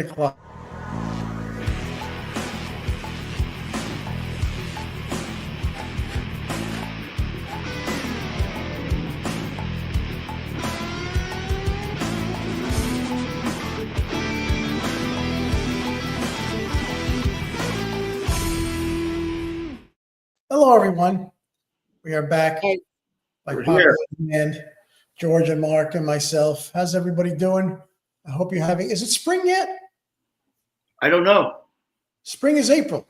o'clock. Hello, everyone. We are back. We're here. And George and Mark and myself. How's everybody doing? I hope you're having. Is it spring yet? I don't know. Spring is April.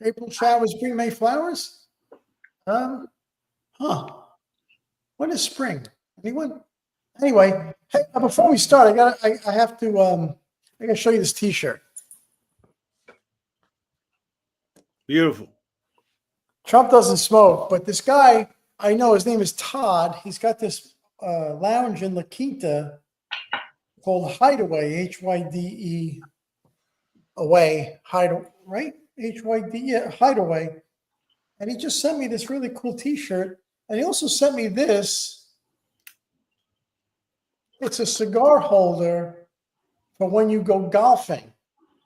April showers bring May flowers. When is spring? Anyone? Anyway, hey, before we start, I have to show you this T-shirt. Beautiful. Trump doesn't smoke, but this guy, I know his name is Todd. He's got this lounge in La Quinta called Hideaway, Hyde away, right? Hideaway. And he just sent me this really cool T-shirt. And he also sent me this. It's a cigar holder for when you go golfing.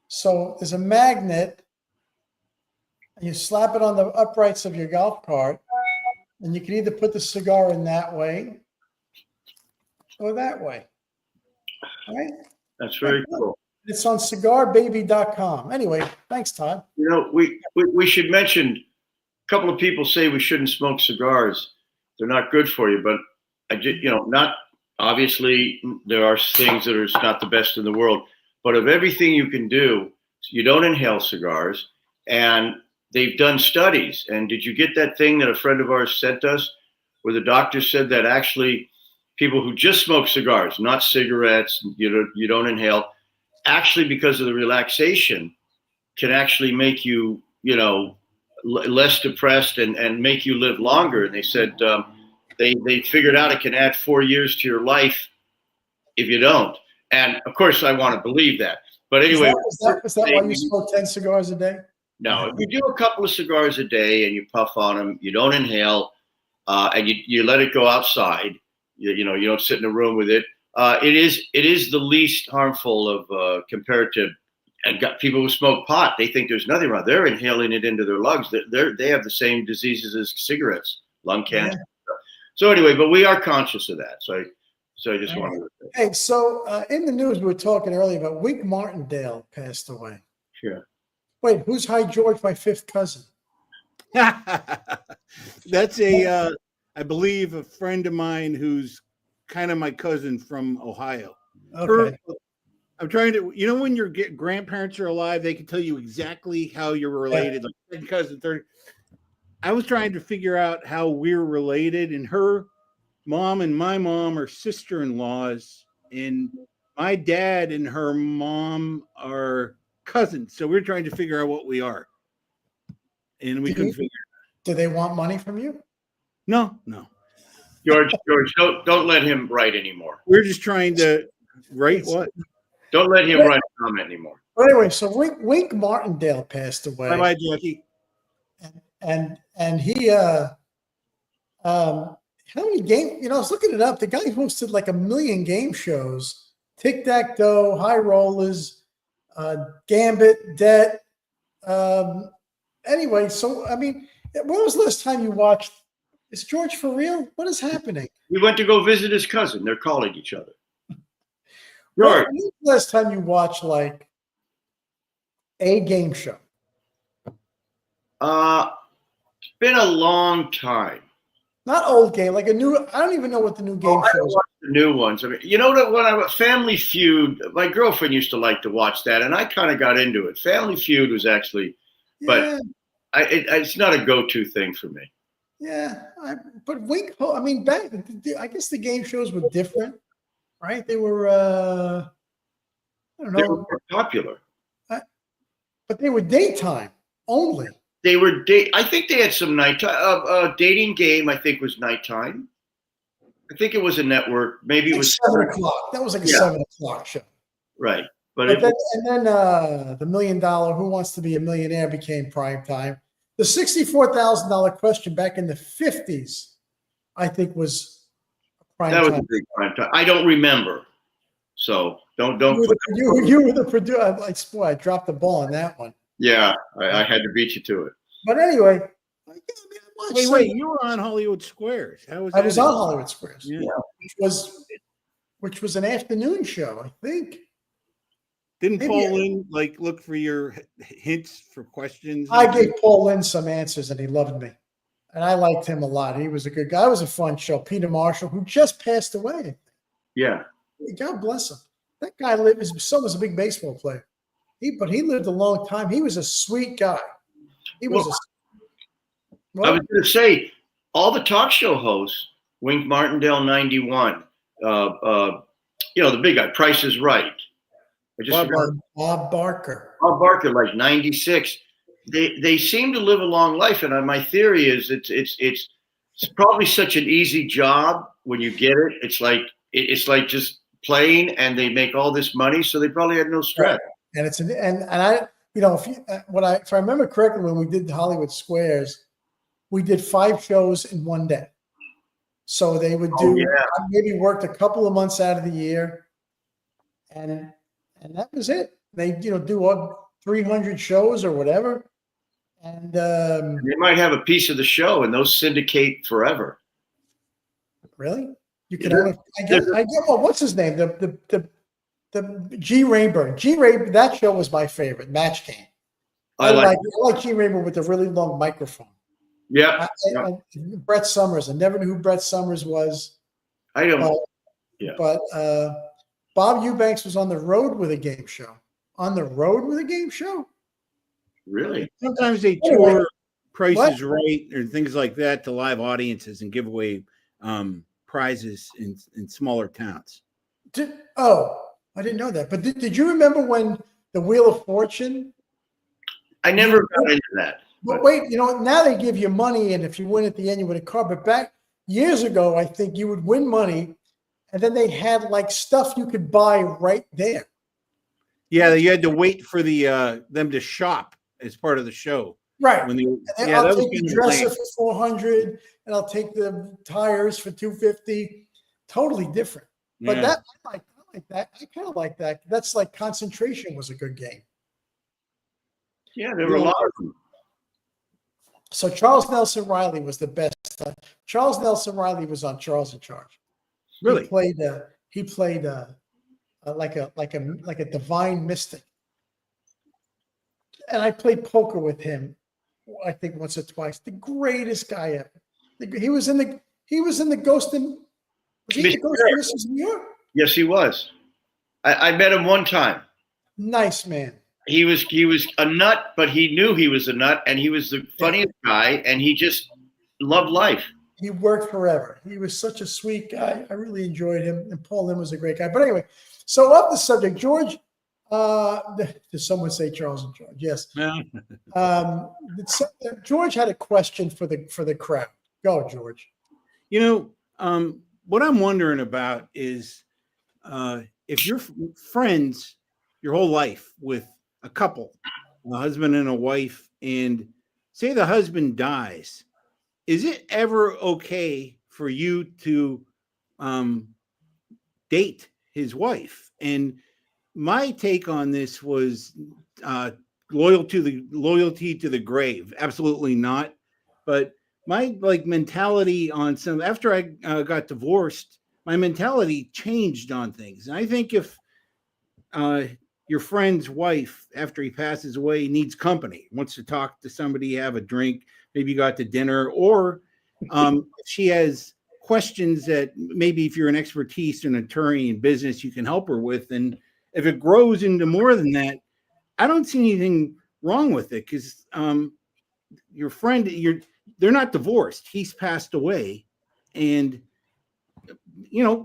So there's a magnet, and you slap it on the uprights of your golf cart, and you can either put the cigar in that way or that way. Right? That's very cool. It's on cigarbaby.com. Anyway, thanks, Todd. You know, we should mention, a couple of people say we shouldn't smoke cigars. They're not good for you, but not obviously there are things that are not the best in the world, but of everything you can do, you don't inhale cigars. And they've done studies. And did you get that thing that a friend of ours sent us where the doctor said that actually people who just smoke cigars, not cigarettes, you don't inhale, actually because of the relaxation can actually make you, less depressed and make you live longer. And they said they figured out it can add 4 years to your life if you don't. And of course I want to believe that. But anyway. Is that why you smoke 10 cigars a day? No, if you do a couple of cigars a day and you puff on them, you don't inhale, and you let it go outside. You don't sit in a room with it. It is the least harmful of compared to, and people who smoke pot. They think there's nothing wrong. They're inhaling it into their lungs. They have the same diseases as cigarettes, lung cancer. Yeah. So anyway, but we are conscious of that. So I just wanted to say. Hey, so in the news we were talking earlier about Wink Martindale passed away. Sure. Wait, who's High George, my fifth cousin? That's I believe, a friend of mine who's kind of my cousin from Ohio. Okay. I'm trying to, when your grandparents are alive, they can tell you exactly how you're related. Like second cousin, third. I was trying to figure out how we're related, and her mom and my mom are sister-in-laws, and my dad and her mom are cousins. So we're trying to figure out what we are. And we couldn't figure it out. Do they want money from you? No. George, don't let him write anymore. We're just trying to write what? Don't let him write a comment anymore. But anyway, so Wink Martindale passed away. Bye, Jackie. And he how many games? I was looking it up. The guy hosted like 1 million game shows: Tic-Tac-Toe, High Rollers, Gambit, Debt. Anyway, so when was the last time you watched? Is George for real? What is happening? We went to go visit his cousin. They're calling each other. George, when was the last time you watched like a game show? It's been a long time. Not old game, like a new. I don't even know what the new game shows are. The new ones. When I was Family Feud, my girlfriend used to like to watch that, and I kind of got into it. Family Feud was actually, but it's not a go-to thing for me. Yeah, but Wink. Back. I guess the game shows were different, right? They were. I don't know. They were more popular, but they were daytime only. They were I think they had some nighttime. Dating Game, I think, was nighttime. I think it was a network. Maybe it was 7 o'clock. That was like a 7 o'clock show. Right, then the $1 Million Who Wants to Be a Millionaire became prime time. The $64,000 question back in the 50s, I think, was prime time. That was a big prime time. I don't remember. So don't You were put. you were the producer. I dropped the ball on that one. Yeah, I had to beat you to it. But anyway, Wait, you were on Hollywood Squares. How was I that? was on Hollywood Squares, Yeah. which was an afternoon show, I think. Didn't Maybe Paul Lynde like look for your hints for questions? I gave Paul Lynde some answers, and he loved me, and I liked him a lot. He was a good guy. It was a fun show. Peter Marshall, who just passed away. Yeah. God bless him. That guy lived. His son was a big baseball player. But he lived a long time. He was a sweet guy. He was. I was going to say, all the talk show hosts, Wink Martindale, 91. The big guy, Price is Right. I just forgot. Bob Barker. Bob Barker, like 96. They seem to live a long life, and my theory is it's probably such an easy job when you get it. It's like just playing, and they make all this money, so they probably had no stress. Right. And it's and I if I remember correctly, when we did the Hollywood Squares, we did 5 shows in one day. So they would do maybe worked a couple of months out of the year, and that was it. They do 300 shows or whatever, and they might have a piece of the show, and those syndicate forever. Really, you can only I get well. What's his name? The G. Rayburn. That show was my favorite. Match Game. I like G. Rayburn with the really long microphone. Yeah. Brett Summers. I never knew who Brett Summers was. I don't. But Bob Eubanks was on the road with a game show. On the road with a game show? Really? Sometimes they tour Price is Right or things like that to live audiences and give away prizes in smaller towns. I didn't know that. But did you remember when the Wheel of Fortune? I never got into that. But wait, now they give you money, and if you win at the end, you win a car. But back years ago, I think you would win money, and then they had like stuff you could buy right there. Yeah, you had to wait for the them to shop as part of the show. Right. I'll take the dresser for $400, and I'll take the tires for $250. Totally different. But I like that. I kind of like that. That's like Concentration was a good game. Yeah, there were a lot of them. So Charles Nelson Riley was the best. Charles Nelson Riley was on Charles in Charge. Really? He played like a divine mystic. And I played poker with him, I think once or twice. The greatest guy ever. He was in the Ghost in Mrs. New York? Yes, he was. I met him one time. Nice man. He was a nut, but he knew he was a nut, and he was the funniest guy, and he just loved life. He worked forever. He was such a sweet guy. I really enjoyed him, and Paul Lynde was a great guy. But anyway, so of the subject, George, did someone say Charles and George? Yes. George had a question for the crowd. Go, George. What I'm wondering about is if you're friends your whole life with a couple, a husband and a wife, and say the husband dies, is it ever okay for you to date his wife? And my take on this was loyalty to the grave. Absolutely not. But my mentality on after I got divorced, my mentality changed on things. And I think if your friend's wife, after he passes away, needs company, wants to talk to somebody, have a drink, maybe you got to dinner, or she has questions that maybe if you're an expertise, an attorney in business, you can help her with. And if it grows into more than that, I don't see anything wrong with it, because your friend, they're not divorced. He's passed away, and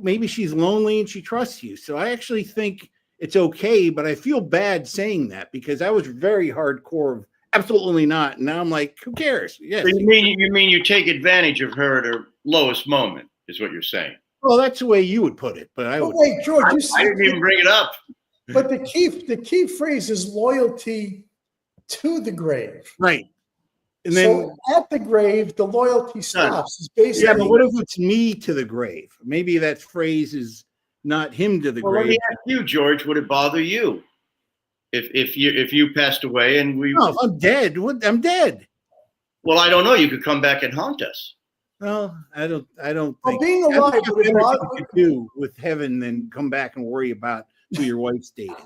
maybe she's lonely and she trusts you. So I actually think it's okay, but I feel bad saying that because I was very hardcore of absolutely not. And now I'm like, who cares? Yes. So you mean you take advantage of her at her lowest moment, is what you're saying? Well, that's the way you would put it, but wait, George, I didn't even bring it up. But the key phrase is loyalty to the grave. Right. And then at the grave, the loyalty stops. It's basically, yeah, but what if it's me to the grave? Maybe that phrase is not him to the Well, let grave. me ask you, George, would it bother you if you passed away and we? No, if I'm dead. What? I'm dead. Well, I don't know. You could come back and haunt us. Well, I don't Well, think. being I alive think would you have it better bother, things to do with heaven than come back and worry about who your wife's dating.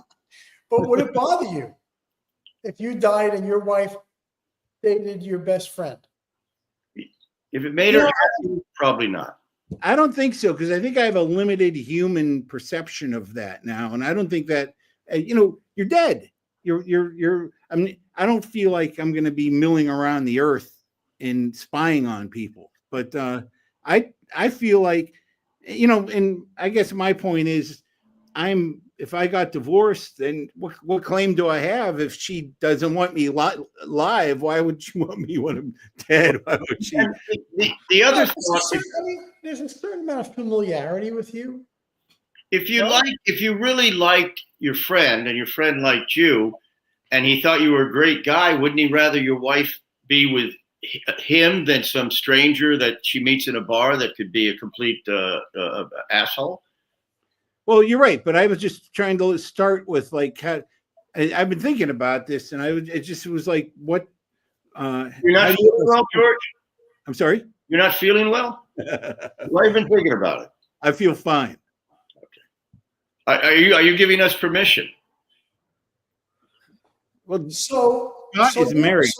but would it bother you if you died and your wife dated your best friend? If it made her happy, probably not. I don't think so, because I think I have a limited human perception of that now, and I don't think that you're dead. I mean, I don't feel like I'm going to be milling around the earth and spying on people, but I feel like, and I guess my point is, if I got divorced, then what claim do I have if she doesn't want me live? Why would she want me when I'm dead? Why would she? The other thought, There's a certain amount of familiarity with you. if you really liked your friend and your friend liked you, and he thought you were a great guy, wouldn't he rather your wife be with him than some stranger that she meets in a bar that could be a complete asshole? Well, you're right, but I was just trying to start with like I've been thinking about this, and it was like, what? You're not feeling well, George? I'm sorry? You're not feeling well? Why have you been thinking about it? I feel fine. Okay. Are you giving us permission? Well, So Scott is married.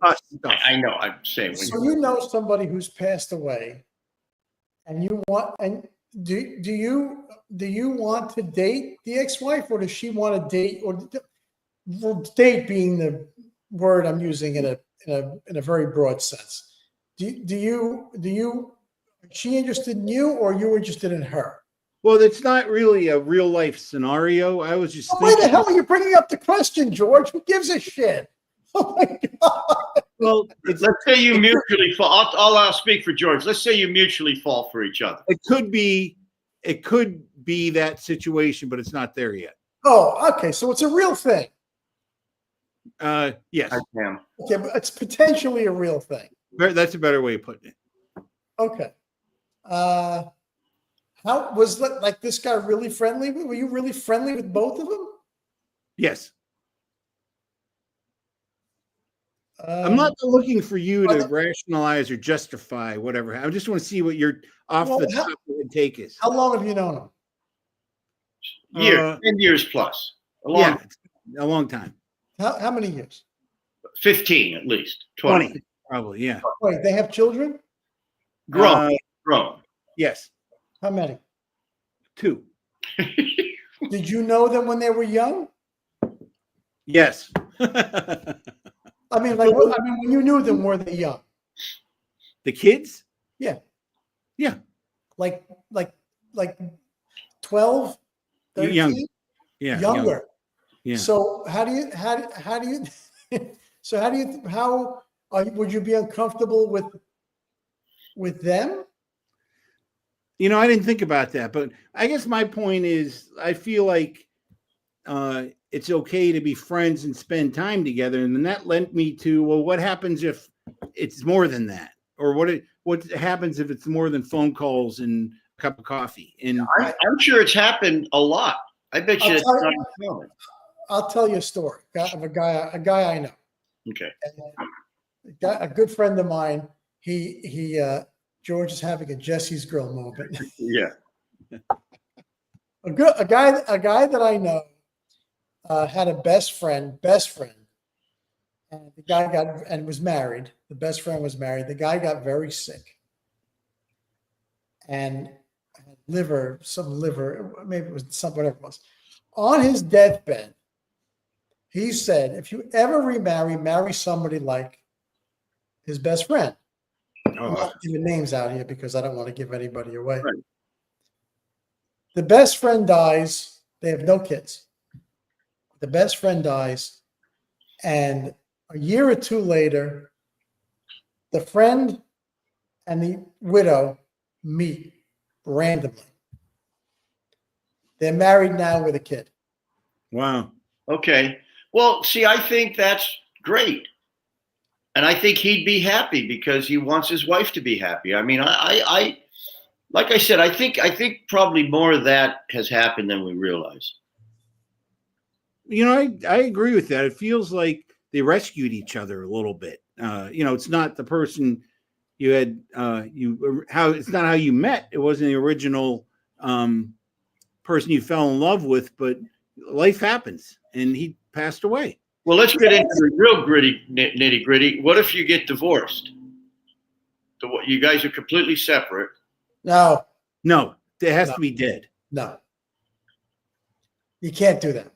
I know. I'm saying. So you know somebody who's passed away, and you want, and do you want to date the ex-wife, or does she want to date, or date being the word I'm using in a very broad sense? Do you is she interested in you, or are you interested in her? Well, it's not really a real life scenario. I was just Why the hell are you bringing up the question, George? Who gives a shit? Oh my God. Well, let's say you mutually fall. I'll speak for George. Let's say you mutually fall for each other. It could be that situation, but it's not there yet. Oh, okay. So it's a real thing. Yes. I am. Okay, but it's potentially a real thing. That's a better way of putting it. Okay. How was like this guy really friendly? Were you really friendly with both of them? Yes. I'm not looking for you to rationalize or justify whatever. I just want to see what your off the top of the take is. How long have you known him? 10 years plus. A long time. How many years? 15 at least. 20 probably. Yeah. Wait, they have children? Grown. Yes. How many? 2. Did you know them when they were young? Yes. I mean, when you knew them, were they young? The kids? Yeah. Yeah. Like 12, 13? Younger. Yeah. Younger. Yeah. So how would you be uncomfortable with them? I didn't think about that, but I guess my point is I feel like it's okay to be friends and spend time together. And then that lent me to, well, what happens if it's more than that? Or what happens if it's more than phone calls and a cup of coffee? And I'm sure it's happened a lot. I bet you it's not common. I'll tell you a story of a guy I know. Okay. A good friend of mine, George is having a Jesse's Grill moment. Yeah. A guy that I know had a best friend, and the guy was married. The best friend was married. The guy got very sick and had liver, maybe it was whatever it was. On his deathbed, he said, if you ever remarry, marry somebody like his best friend. I'm not giving names out here because I don't want to give anybody away. Right. The best friend dies. They have no kids. The best friend dies. And a year or two later, the friend and the widow meet randomly. They're married now with a kid. wow. Okay. Well, see, I think that's great. And I think he'd be happy because he wants his wife to be happy. I mean, like I said, I think probably more of that has happened than we realize. I agree with that. It feels like they rescued each other a little bit. It's not the person you had. It's not how you met. It wasn't the original person you fell in love with, but life happens, and he passed away. Well, let's get into the real nitty gritty. What if you get divorced? So what, you guys are completely separate. No, it has to be dead. No, you can't do that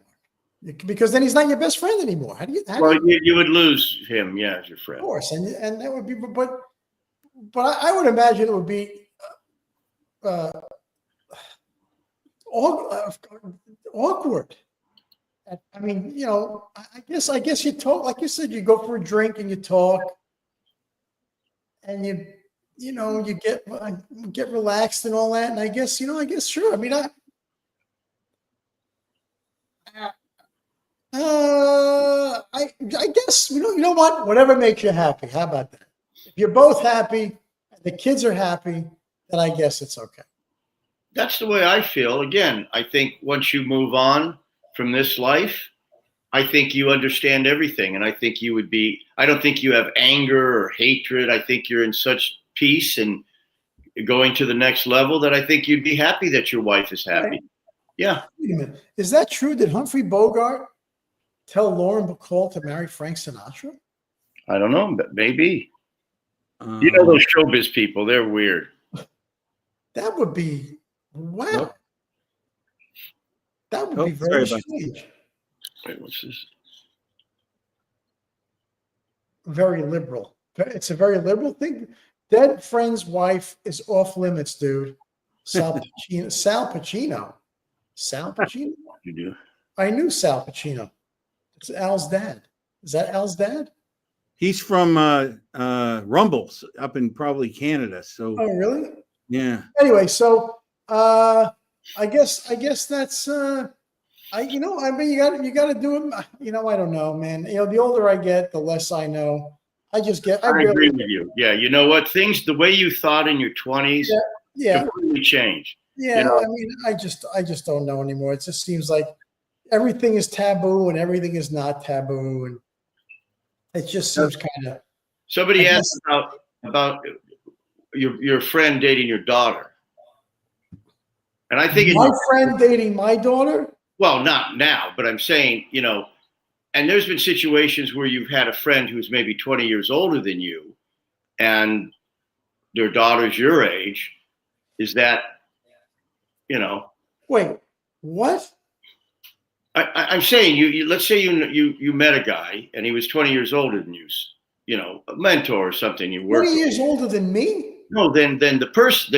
because then he's not your best friend anymore. You would lose him, as your friend. Of course, and that would be, but I would imagine it would be awkward. I mean, I guess you talk, like you said, you go for a drink and you talk, and you get relaxed and all that. And I guess sure. I mean, I guess you know what? Whatever makes you happy. How about that? If you're both happy and the kids are happy, then I guess it's okay. That's the way I feel. Again, I think once you move on from this life, I think you understand everything. And I think I don't think you have anger or hatred. I think you're in such peace and going to the next level that I think you'd be happy that your wife is happy. Right. Yeah. Wait a minute. Is that true? Did Humphrey Bogart tell Lauren Bacall to marry Frank Sinatra? I don't know, but maybe. Those showbiz people, they're weird. That would be, wow. That would be very strange. Wait, what's this? Very liberal. It's a very liberal thing. Dead friend's wife is off limits, dude. Sal Pacino. You do? I knew Sal Pacino. It's Al's dad. Is that Al's dad? He's from Rumbles up in probably Canada. So. Oh, really? Yeah. Anyway, so I guess that's I mean you got to do it. I don't know, man. The older I get, the less I know. I agree with you. Yeah, you know what? Things the way you thought in your 20s, completely change. Yeah, I mean, I just don't know anymore. It just seems like everything is taboo and everything is not taboo, and it just seems kind of. Somebody asked about your friend dating your daughter, and I think my friend dating my daughter. Well, not now, but I'm saying, and there's been situations where you've had a friend who's maybe 20 years older than you, and their daughter's your age. Is that, Wait, what? I'm saying you let's say you met a guy and he was 20 years older than you, a mentor or something you work 20 years older than me? No, than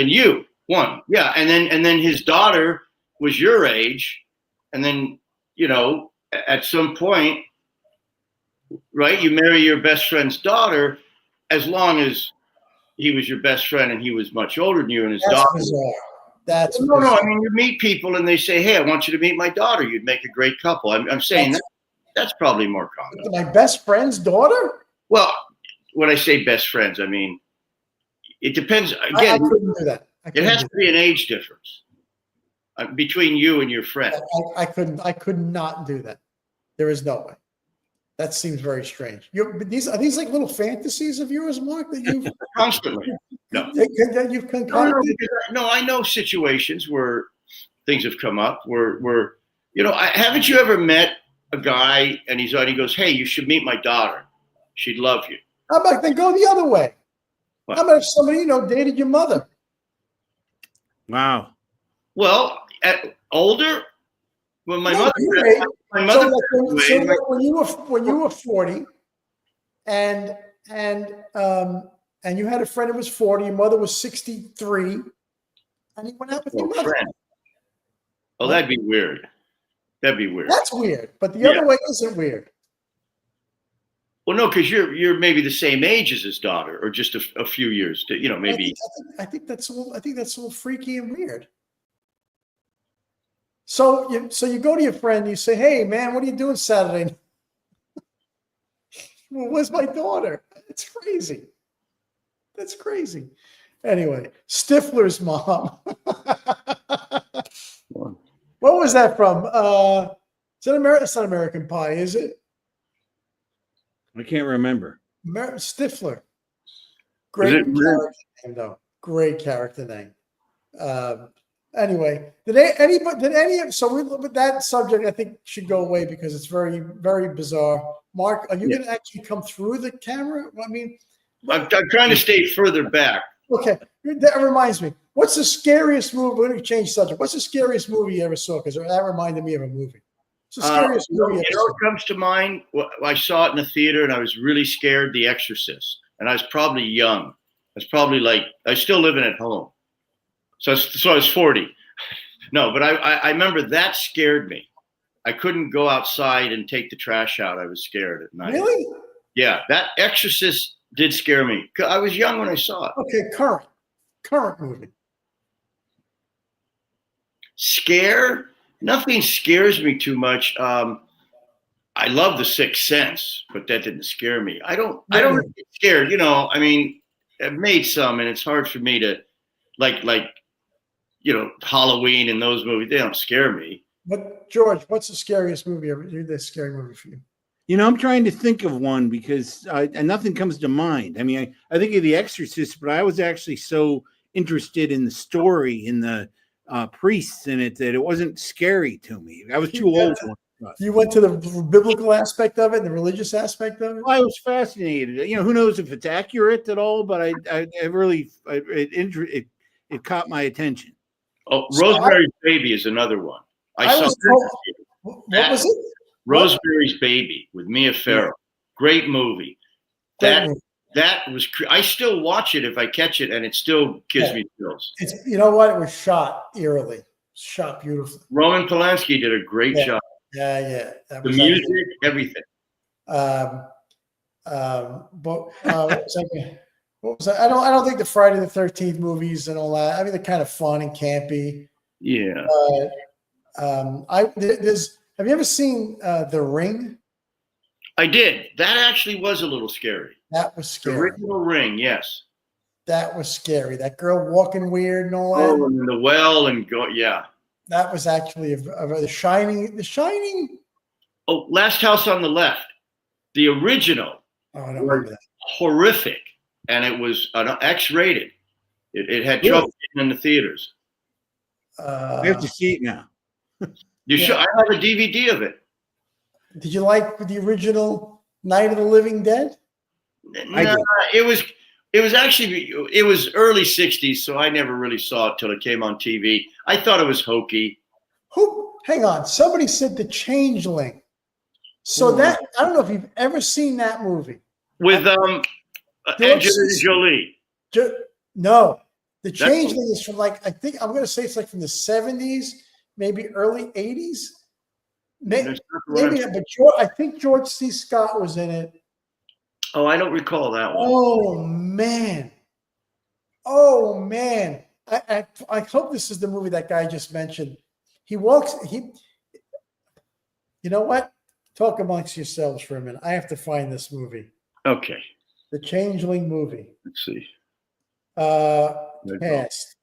you. One. Yeah. And then his daughter was your age. And then, at some point, right, you marry your best friend's daughter, as long as he was your best friend and he was much older than you and his daughter. Bizarre. That's no. bizarre. I mean, you meet people and they say, "Hey, I want you to meet my daughter. You'd make a great couple." I'm saying that's probably more common. My best friend's daughter? Well, when I say best friends, I mean it depends. Again, I couldn't do that. It has to be an age difference between you and your friend. I could not do that. There is no way. That seems very strange. Are these like little fantasies of yours, Mark, that you've constantly? No. That you've concocted? No, I know situations where things have come up where haven't you ever met a guy and he goes, "Hey, you should meet my daughter. She'd love you." How about then go the other way? What? How about if somebody dated your mother? Wow. Well, older, when my mother, when you were 40, and you had a friend who was 40, your mother was 63, and he went out with your mother. Friend. Oh, that'd be weird. That's weird, but the other way isn't weird. Well, no, because you're maybe the same age as his daughter, or just a few years. Maybe. I think that's a little freaky and weird. So you go to your friend, you say, "Hey, man, what are you doing Saturday?" "Well, where's my daughter?" It's crazy. That's crazy. Anyway, Stifler's mom. What was that from? Is that American? It's not American Pie, is it? I can't remember. Stifler. Is Great it character name, though. Great character name. Anyway, so with that subject, I think should go away because it's very, very bizarre. Mark, are you going to actually come through the camera? I mean, I'm trying to stay further back. okay, that reminds me. What's the scariest movie? We're going to change subject. What's the scariest movie you ever saw? Because that reminded me of a movie. It's the scariest movie you ever saw. What comes to mind? I saw it in the theater and I was really scared. The Exorcist, and I was probably young. I was probably I was still living at home, so I was 40. No, but I remember that scared me. I couldn't go outside and take the trash out. I was scared at night. Really? Yeah, that Exorcist did scare me. I was young when I saw it. Okay, current movie. Scare? Nothing scares me too much. I love The Sixth Sense, but that didn't scare me. I don't get scared. I mean, I've made some, and it's hard for me to like Halloween and those movies. They don't scare me. But George, what's the scariest movie ever? The scary movie for you? I'm trying to think of one because and nothing comes to mind. I mean, I think of The Exorcist, but I was actually so interested in the story, in the priests in it, that it wasn't scary to me. I was too old. You went to the biblical aspect of it, the religious aspect of it. I was fascinated. Who knows if it's accurate at all, but it caught my attention. Oh, Rosemary's Baby is another one. What was it? Rosemary's Baby with Mia Farrow. Great movie. That was. I still watch it if I catch it, and it still gives me chills. You know what? It was shot eerily, shot beautifully. Roman Polanski did a great job. Yeah. The music, everything. But what was that? I don't think the Friday the 13th movies and all that. I mean, they're kind of fun and campy. Yeah. Have you ever seen The Ring? I did. That actually was a little scary. That was scary. The original Ring, yes. That was scary. That girl walking weird and all that. Oh, and the well and go, yeah. That was actually The Shining. The Shining. Oh, Last House on the Left. The original. Oh, I don't remember that. Horrific, and it was X-rated. It had trouble getting in the theaters. I have to see it now. You should. I have a DVD of it. Did you like the original Night of the Living Dead? No, it was early '60s, so I never really saw it till it came on TV. I thought it was hokey. Hang on. Somebody said The Changeling. So I don't know if you've ever seen that movie with Angelina Jolie. No, The Changeling is from I think I'm going to say it's from the 70s, maybe early 80s. Maybe, but I think George C. Scott was in it. Oh, I don't recall that one. Oh man! I hope this is the movie that guy just mentioned. You know what? Talk amongst yourselves for a minute. I have to find this movie. Okay. The Changeling movie. Let's see. Cast.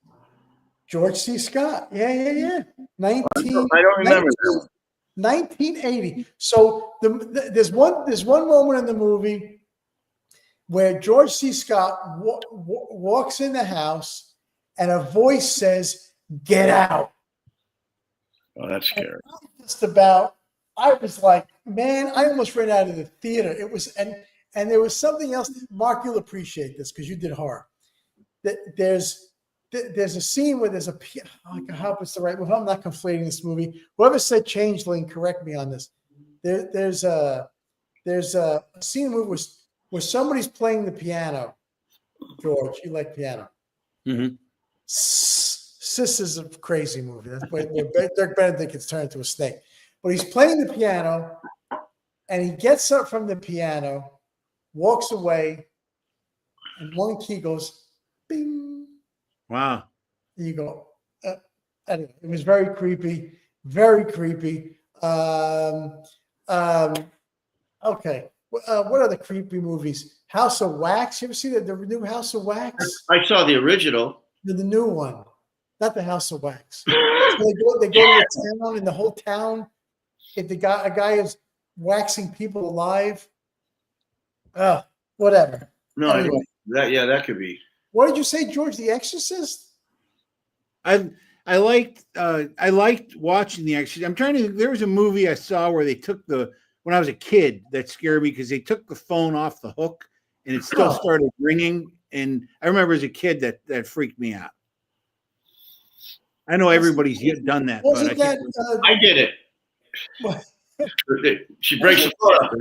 George C. Scott. Yeah. I don't remember that. 1980. So there's one moment in the movie where George C. Scott walks in the house and a voice says, "Get out." Oh, that's scary. I was like, man, I almost ran out of the theater. It was, and there was something else. Mark, you'll appreciate this because you did horror. There's a scene where there's a piano. I hope it's the right one. I'm not conflating this movie. Whoever said Changeling, correct me on this. There's a scene in the movie where somebody's playing the piano. George, you like piano? Mm-hmm. Sis is a crazy movie. That's where Dirk Benedict gets turned into a snake. But he's playing the piano, and he gets up from the piano, walks away, and one key goes, bing. Wow. You go. Anyway, it was very creepy. Very creepy. Okay. what other creepy movies? House of Wax. You ever see the new House of Wax? I saw the original. The new one, not the House of Wax. So they go to a town, and the whole town, if a guy is waxing people alive. Whatever. No, Anyway. that could be. What did you say, George? The Exorcist? I liked watching The Exorcist. I'm trying to. There was a movie I saw where they took when I was a kid that scared me because they took the phone off the hook and it still started ringing. And I remember as a kid that freaked me out. I know everybody's done that, but I did it. What? She breaks the phone up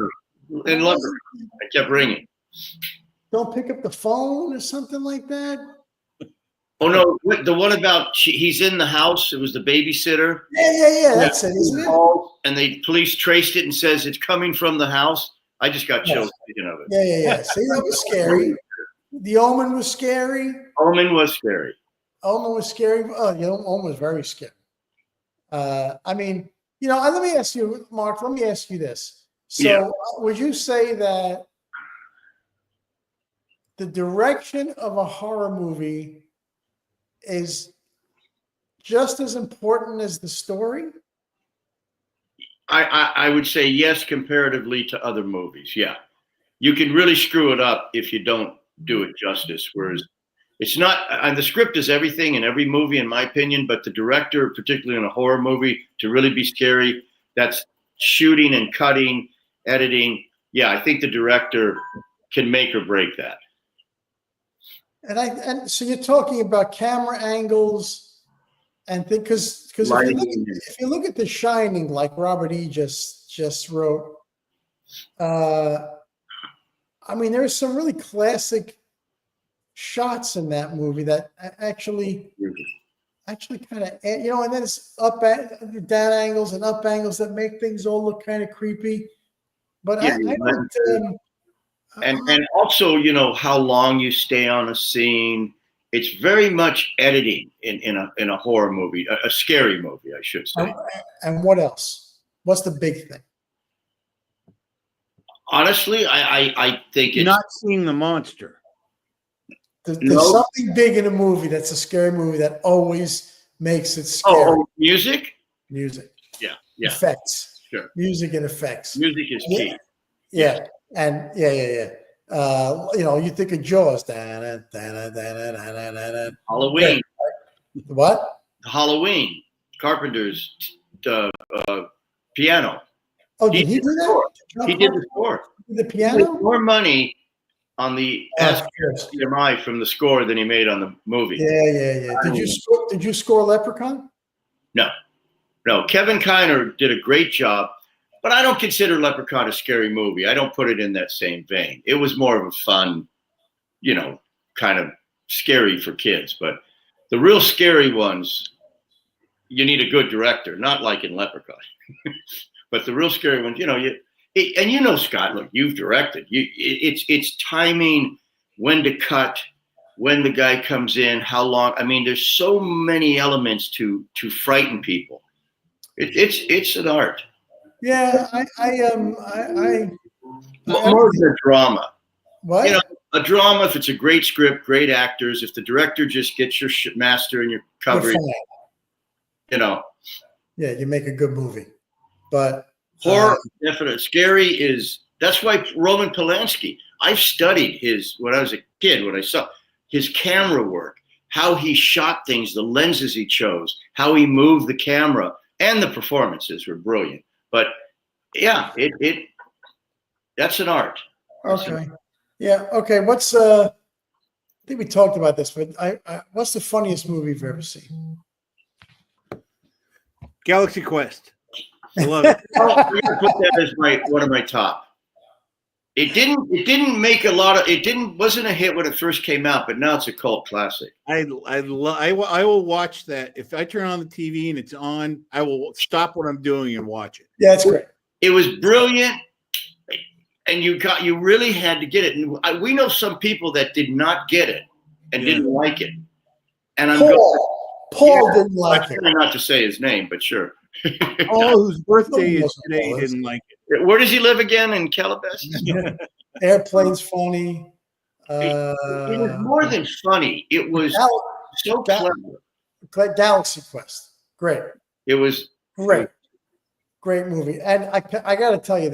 and look, I kept ringing. Don't pick up the phone or something like that? Oh no, the one about he's in the house. It was the babysitter. Yeah. That's it, isn't it? And the police traced it and says it's coming from the house. I just got chills thinking of it. Yeah. See, that was scary. The Omen was scary. Omen was scary. Omen was scary. Oh, Omen was very scary. I mean, let me ask you, Mark. Let me ask you this. So, would you say that the direction of a horror movie is just as important as the story? I would say yes, comparatively to other movies. Yeah, you can really screw it up if you don't do it justice. Whereas it's not, and the script is everything in every movie, in my opinion. But the director, particularly in a horror movie, to really be scary, that's shooting and cutting, editing. Yeah, I think the director can make or break that. And so you're talking about camera angles and because if you look at The Shining, like Robert E. just wrote, I mean, there's some really classic shots in that movie that actually kind of, and then it's down angles and up angles that make things all look kind of creepy. But and also, how long you stay on a scene. It's very much editing in a horror movie, a scary movie, I should say. And what else? What's the big thing? Honestly, I think it's not seeing the monster. There's something big in a movie that's a scary movie that always makes it scary. Music? Music. Yeah. Effects. Sure. Music and effects. Music is key. Yeah. And yeah. You think of Jaws. Halloween. What? Halloween. Carpenter's piano. Oh, did he do that? He did the score. The piano? He made more money on the SMI from the score than he made on the movie. Yeah. Did you score Leprechaun? No. Kevin Kiner did a great job. But I don't consider Leprechaun a scary movie. I don't put it in that same vein. It was more of a fun, kind of scary for kids. But the real scary ones, you need a good director, not like in Leprechaun. But the real scary ones, Scott, look, you've directed. It's timing, when to cut, when the guy comes in, how long. I mean, there's so many elements to frighten people. It's an art. Yeah, more than a drama. What? A drama, if it's a great script, great actors, if the director just gets your master and your coverage, Yeah, you make a good movie. But horror, definitely. Scary that's why Roman Polanski, I've studied when I was a kid, when I saw his camera work, how he shot things, the lenses he chose, how he moved the camera, and the performances were brilliant. But yeah, that's an art. Okay. Yeah. Okay. I think we talked about this, but what's the funniest movie you've ever seen? Galaxy Quest. I love it. I'm gonna put that as one of my top. It didn't make a lot of. Wasn't a hit when it first came out, but now it's a cult classic. I will watch that. If I turn on the TV and it's on, I will stop what I'm doing and watch it. Yeah, it's great. It was brilliant, and you really had to get it. And we know some people that did not get it and didn't like it. And Paul didn't like it. I'm not to say his name, but sure. Paul, whose birthday is Most today, Paul is. didn't like it. Where does he live again? In Calabasas? Airplane's funny. It was more than funny. It was so Gal- clever. Galaxy Quest. Great. It was Great. Great movie. And I got to tell you,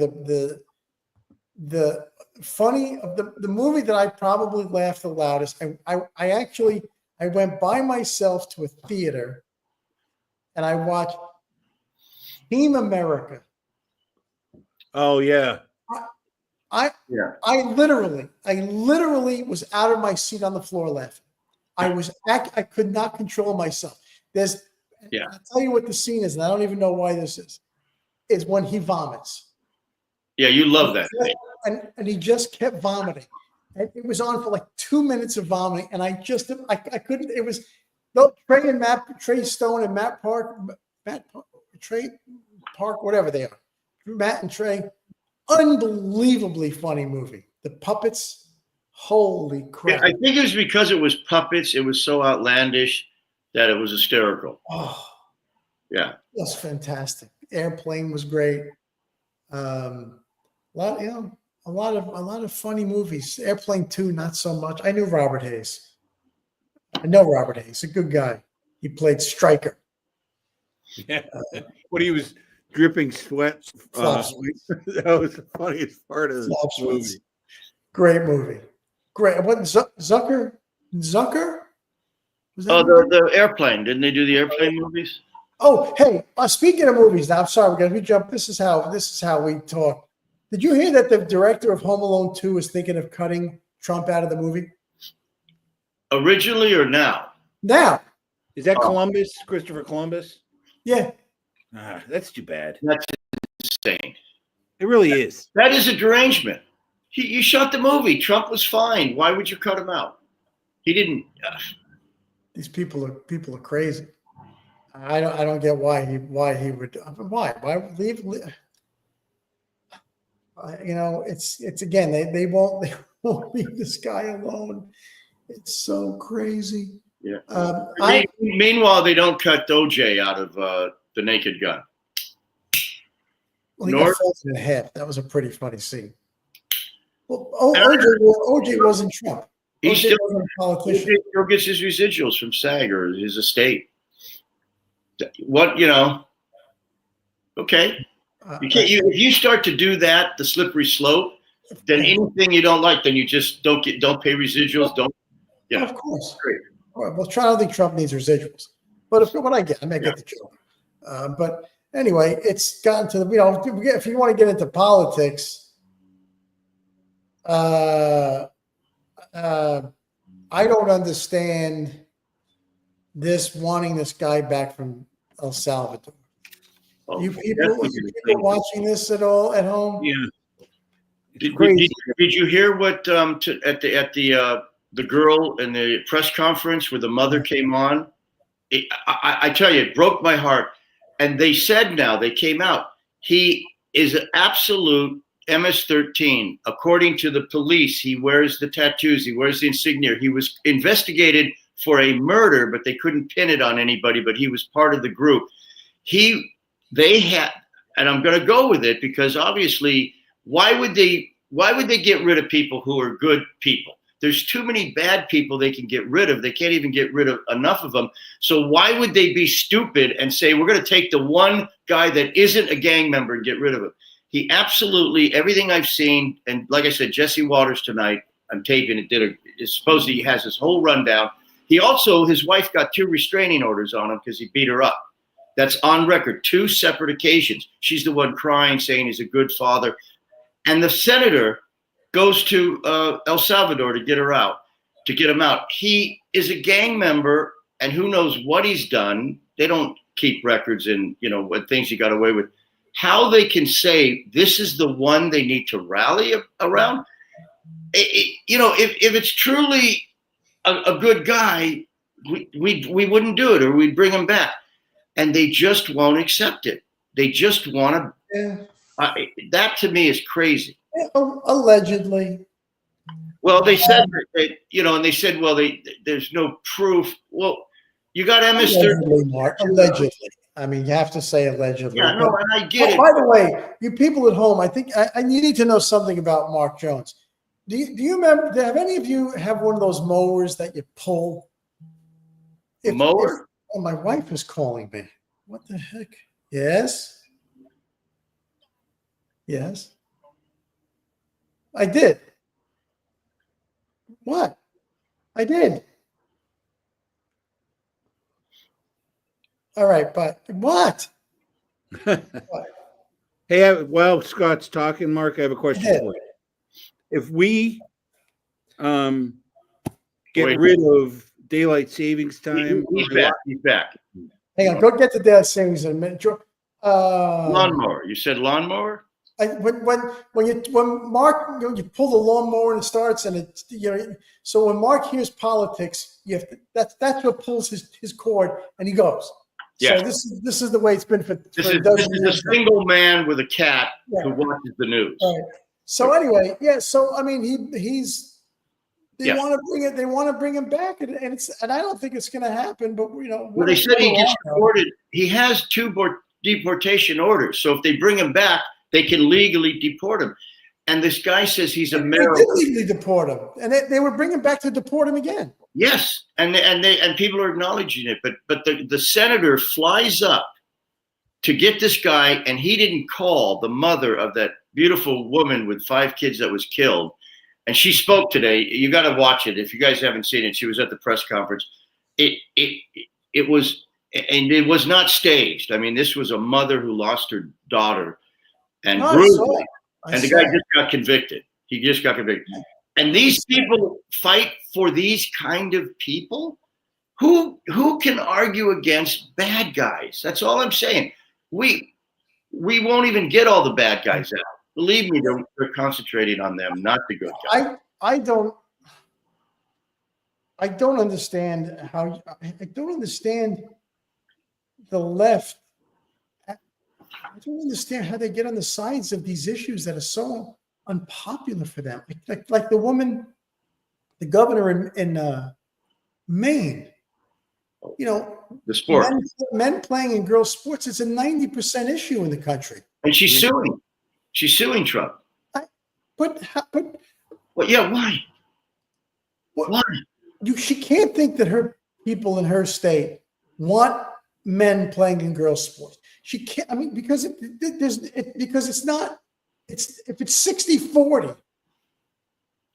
the funny of the movie that I probably laughed the loudest. I went by myself to a theater and I watched Team America. Oh yeah. I literally was out of my seat on the floor laughing. I could not control myself. I'll tell you what the scene is, and I don't even know why this is when he vomits. Yeah, you love that. And he just kept vomiting. And it was on for like 2 minutes of vomiting. And I couldn't, it was Trey Stone and Trey Park, whatever they are. Matt and Trey, unbelievably funny movie. The puppets, holy crap. I think it was because it was puppets. It was so outlandish that it was hysterical. Oh, yeah. That's fantastic. Airplane was great. A lot of funny movies. Airplane 2, not so much. I know Robert Hayes. A good guy. He played Stryker. Yeah. When he was dripping sweat. That was the funniest part of the movie. Great movie. Great. What Zucker? Was that the airplane. Didn't they do the airplane movies? Oh, hey, speaking of movies, now I'm sorry, we're gonna jump. This is how we talk. Did you hear that the director of Home Alone 2 is thinking of cutting Trump out of the movie? Originally or now? Now. Is that Columbus? Christopher Columbus? Yeah. That's too bad. That's insane. It really is. That is a derangement. You shot the movie. Trump was fine. Why would you cut him out? He didn't. These people are crazy. I don't get why he would leave. It's again they won't leave this guy alone. It's so crazy. Yeah. Meanwhile, they don't cut OJ out of The Naked Gun. Well, he got folded in half. That was a pretty funny scene. Well, OJ wasn't Trump. He still wasn't a politician. He still gets his residuals from SAG or his estate. Okay. You can't. If you start to do that, the slippery slope, then anything you don't like, then you just don't pay residuals. Of course. All right, well, I don't think Trump needs residuals, but I get the joke. But anyway, it's gotten to the if you want to get into politics, I don't understand wanting this guy back from El Salvador. You people watching this at all at home? Yeah. Did you hear what at the girl in the press conference where the mother came on? I tell you, it broke my heart. And they said now, they came out, he is an absolute MS-13. According to the police, he wears the tattoos, he wears the insignia. He was investigated for a murder, but they couldn't pin it on anybody, but he was part of the group. They had, and I'm going to go with it because obviously, why would they get rid of people who are good people? There's too many bad people they can get rid of. They can't even get rid of enough of them. So why would they be stupid and say, we're going to take the one guy that isn't a gang member and get rid of him? He absolutely, everything I've seen, and like I said, Jesse Waters tonight, I'm taping it, supposedly he has his whole rundown. His wife got 2 restraining orders on him because he beat her up. That's on record, 2 separate occasions. She's the one crying, saying he's a good father. And the senator goes to El Salvador to get him out. He is a gang member, and who knows what he's done. They don't keep records in, what things he got away with. How they can say this is the one they need to rally around. If it's truly a good guy, we wouldn't do it, or we'd bring him back. And they just won't accept it. They just want to. Yeah. That to me is crazy. Allegedly. Well, they said and they said, well, there's no proof. Well, you got MS-13. Allegedly. I mean, you have to say allegedly. Yeah, no, and I get it. By the way, you people at home, I think you need to know something about Mark Jones. Do you remember? Have any of you have one of those mowers that you pull? Mower? Oh, my wife is calling me. What the heck? Yes. Yes. I did. What? I did. All right, but what? What? Hey, while Scott's talking, Mark, I have a question Yeah. for you. If we get Wait. rid of daylight savings time, He's back. He's back. Hang on, go get the dad savings in a minute. Lawnmower. You said lawnmower? When Mark, you pull the lawnmower and it starts, and it's so when Mark hears politics, you have to, that's what pulls his cord, and he goes. Yeah. So this is the way it's been for This a is dozen a years. single man with a cat Yeah. who watches the news. Right. So anyway, yeah. So I mean, they Yeah. want to bring it. They want to bring him back, and I don't think it's going to happen. But Well, they said he gets deported. He has 2 deportation orders. So if they bring him back, they can legally deport him. And this guy says he's a They did legally deport him, and they were bringing him back to deport him again. Yes, and people are acknowledging it. But the senator flies up to get this guy, and he didn't call the mother of that beautiful woman with 5 kids that was killed. And she spoke today. You got to watch it if you guys haven't seen it. She was at the press conference. It was not staged. I mean, this was a mother who lost her daughter, and brutally. And the guy just got convicted. He just got convicted. And these people fight for these kind of people. Who can argue against bad guys? That's all I'm saying. We won't even get all the bad guys out. Believe me, they're concentrating on them, not the good guys. I don't understand how I don't understand the left. I don't understand how they get on the sides of these issues that are so unpopular for them. Like the woman, the governor in Maine. The sport. Men playing in girls' sports. It's a 90% issue in the country. And she's suing. She's suing Trump. But Well, yeah, why? Why? She can't think that her people in her state want men playing in girls' sports. She can't. I mean, because it's not. If it's 60-40,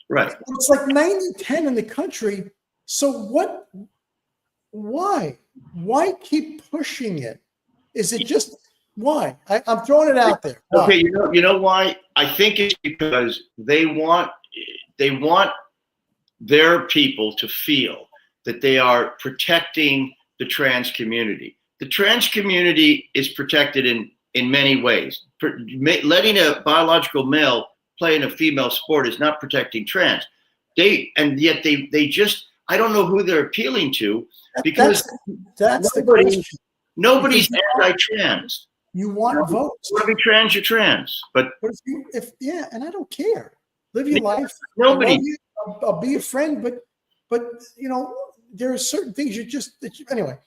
Right. it's like 90-10 in the country. So what? Why? Why keep pushing it? Is it just why? I'm throwing it out there. Why? Okay, you know why? I think it's because they want their people to feel that they are protecting the trans community. The trans community is protected in many ways. Letting a biological male play in a female sport is not protecting trans. And yet they just, I don't know who they're appealing to, because that's the question. Nobody's anti-trans. You want votes. You want to be trans, you're trans. But if and I don't care. Live your life. Nobody. I'll be a friend, but there are certain things anyway.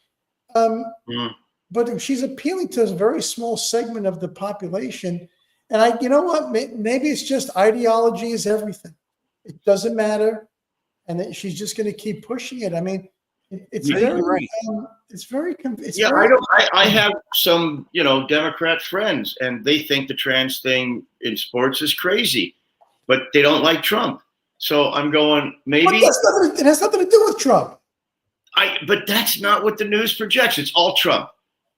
But if she's appealing to a very small segment of the population, and you know what? Maybe it's just ideology is everything. It doesn't matter, and she's just going to keep pushing it. I mean, it's very right. I have some Democrat friends, and they think the trans thing in sports is crazy, but they don't like Trump. So I'm going, maybe it has nothing to do with Trump. But that's not what the news projects. It's all Trump.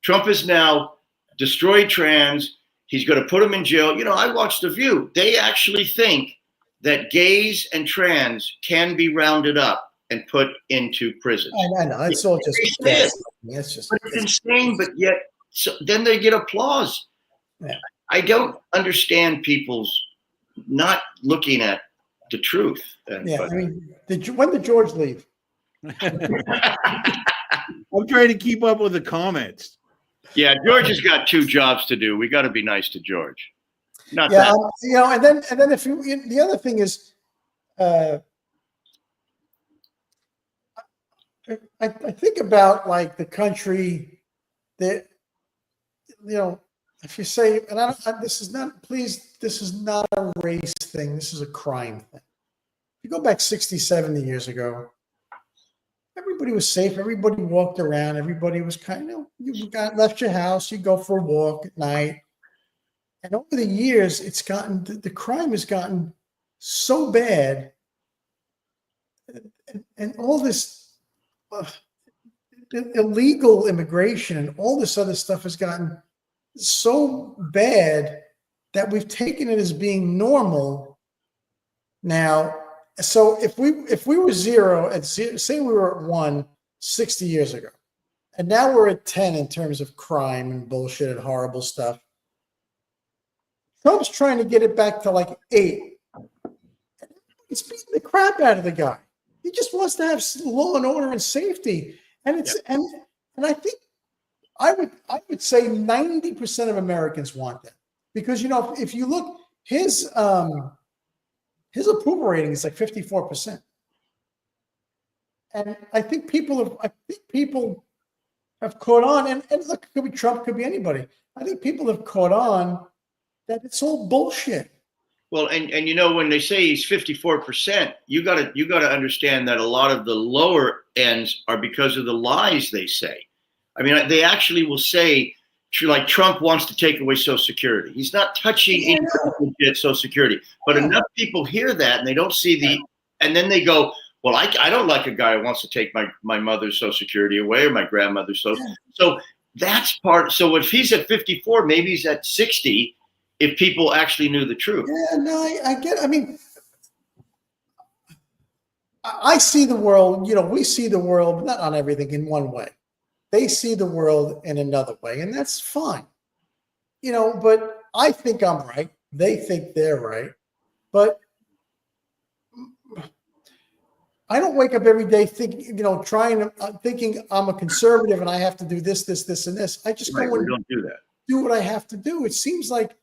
Trump has now destroyed trans. He's going to put them in jail. I watched The View. They actually think that gays and trans can be rounded up and put into prison. I know. It's all just it's insane, but yet then they get applause. Yeah. I don't understand people's not looking at the truth. I mean, when did George leave? I'm trying to keep up with the comments. Yeah, George has got 2 jobs to do. We got to be nice to George. Not that. And then if the other thing is, I think about like the country that you know, if you say, and this is not, please, this is not a race thing. This is a crime thing. If you go back 60, 70 years ago, everybody was safe. Everybody walked around. Everybody was kind of, left your house, you go for a walk at night. And over the years, it's gotten, the crime has gotten so bad. And all this illegal immigration and all this other stuff has gotten so bad that we've taken it as being normal now. So if we were zero at zero, say we were at 1 60 years ago, and now we're at 10 in terms of crime and bullshit and horrible stuff. Trump's trying to get it back to like 8. It's beating the crap out of the guy. He just wants to have law and order and safety. And it's and I think I would say 90% of Americans want that. Because if you look, his approval rating is like 54%. And I think people have caught on, and look, it could be Trump, could be anybody. I think people have caught on that it's all bullshit. Well, and when they say he's 54%, you gotta understand that a lot of the lower ends are because of the lies they say. I mean, they actually will say, like, Trump wants to take away Social Security. He's not touching Social Security. But enough people hear that and they don't see and then they go, well, I don't like a guy who wants to take my mother's Social Security away or my grandmother's Social. So that's part. So if he's at 54, maybe he's at 60. If people actually knew the truth. Yeah, no, I get it. I mean, I see the world, we see the world, not on everything in one way. They see the world in another way, and that's fine. But I think I'm right. They think they're right. But I don't wake up every day thinking, thinking I'm a conservative and I have to do this, this, and this. I just go and don't do that. Do what I have to do. It seems like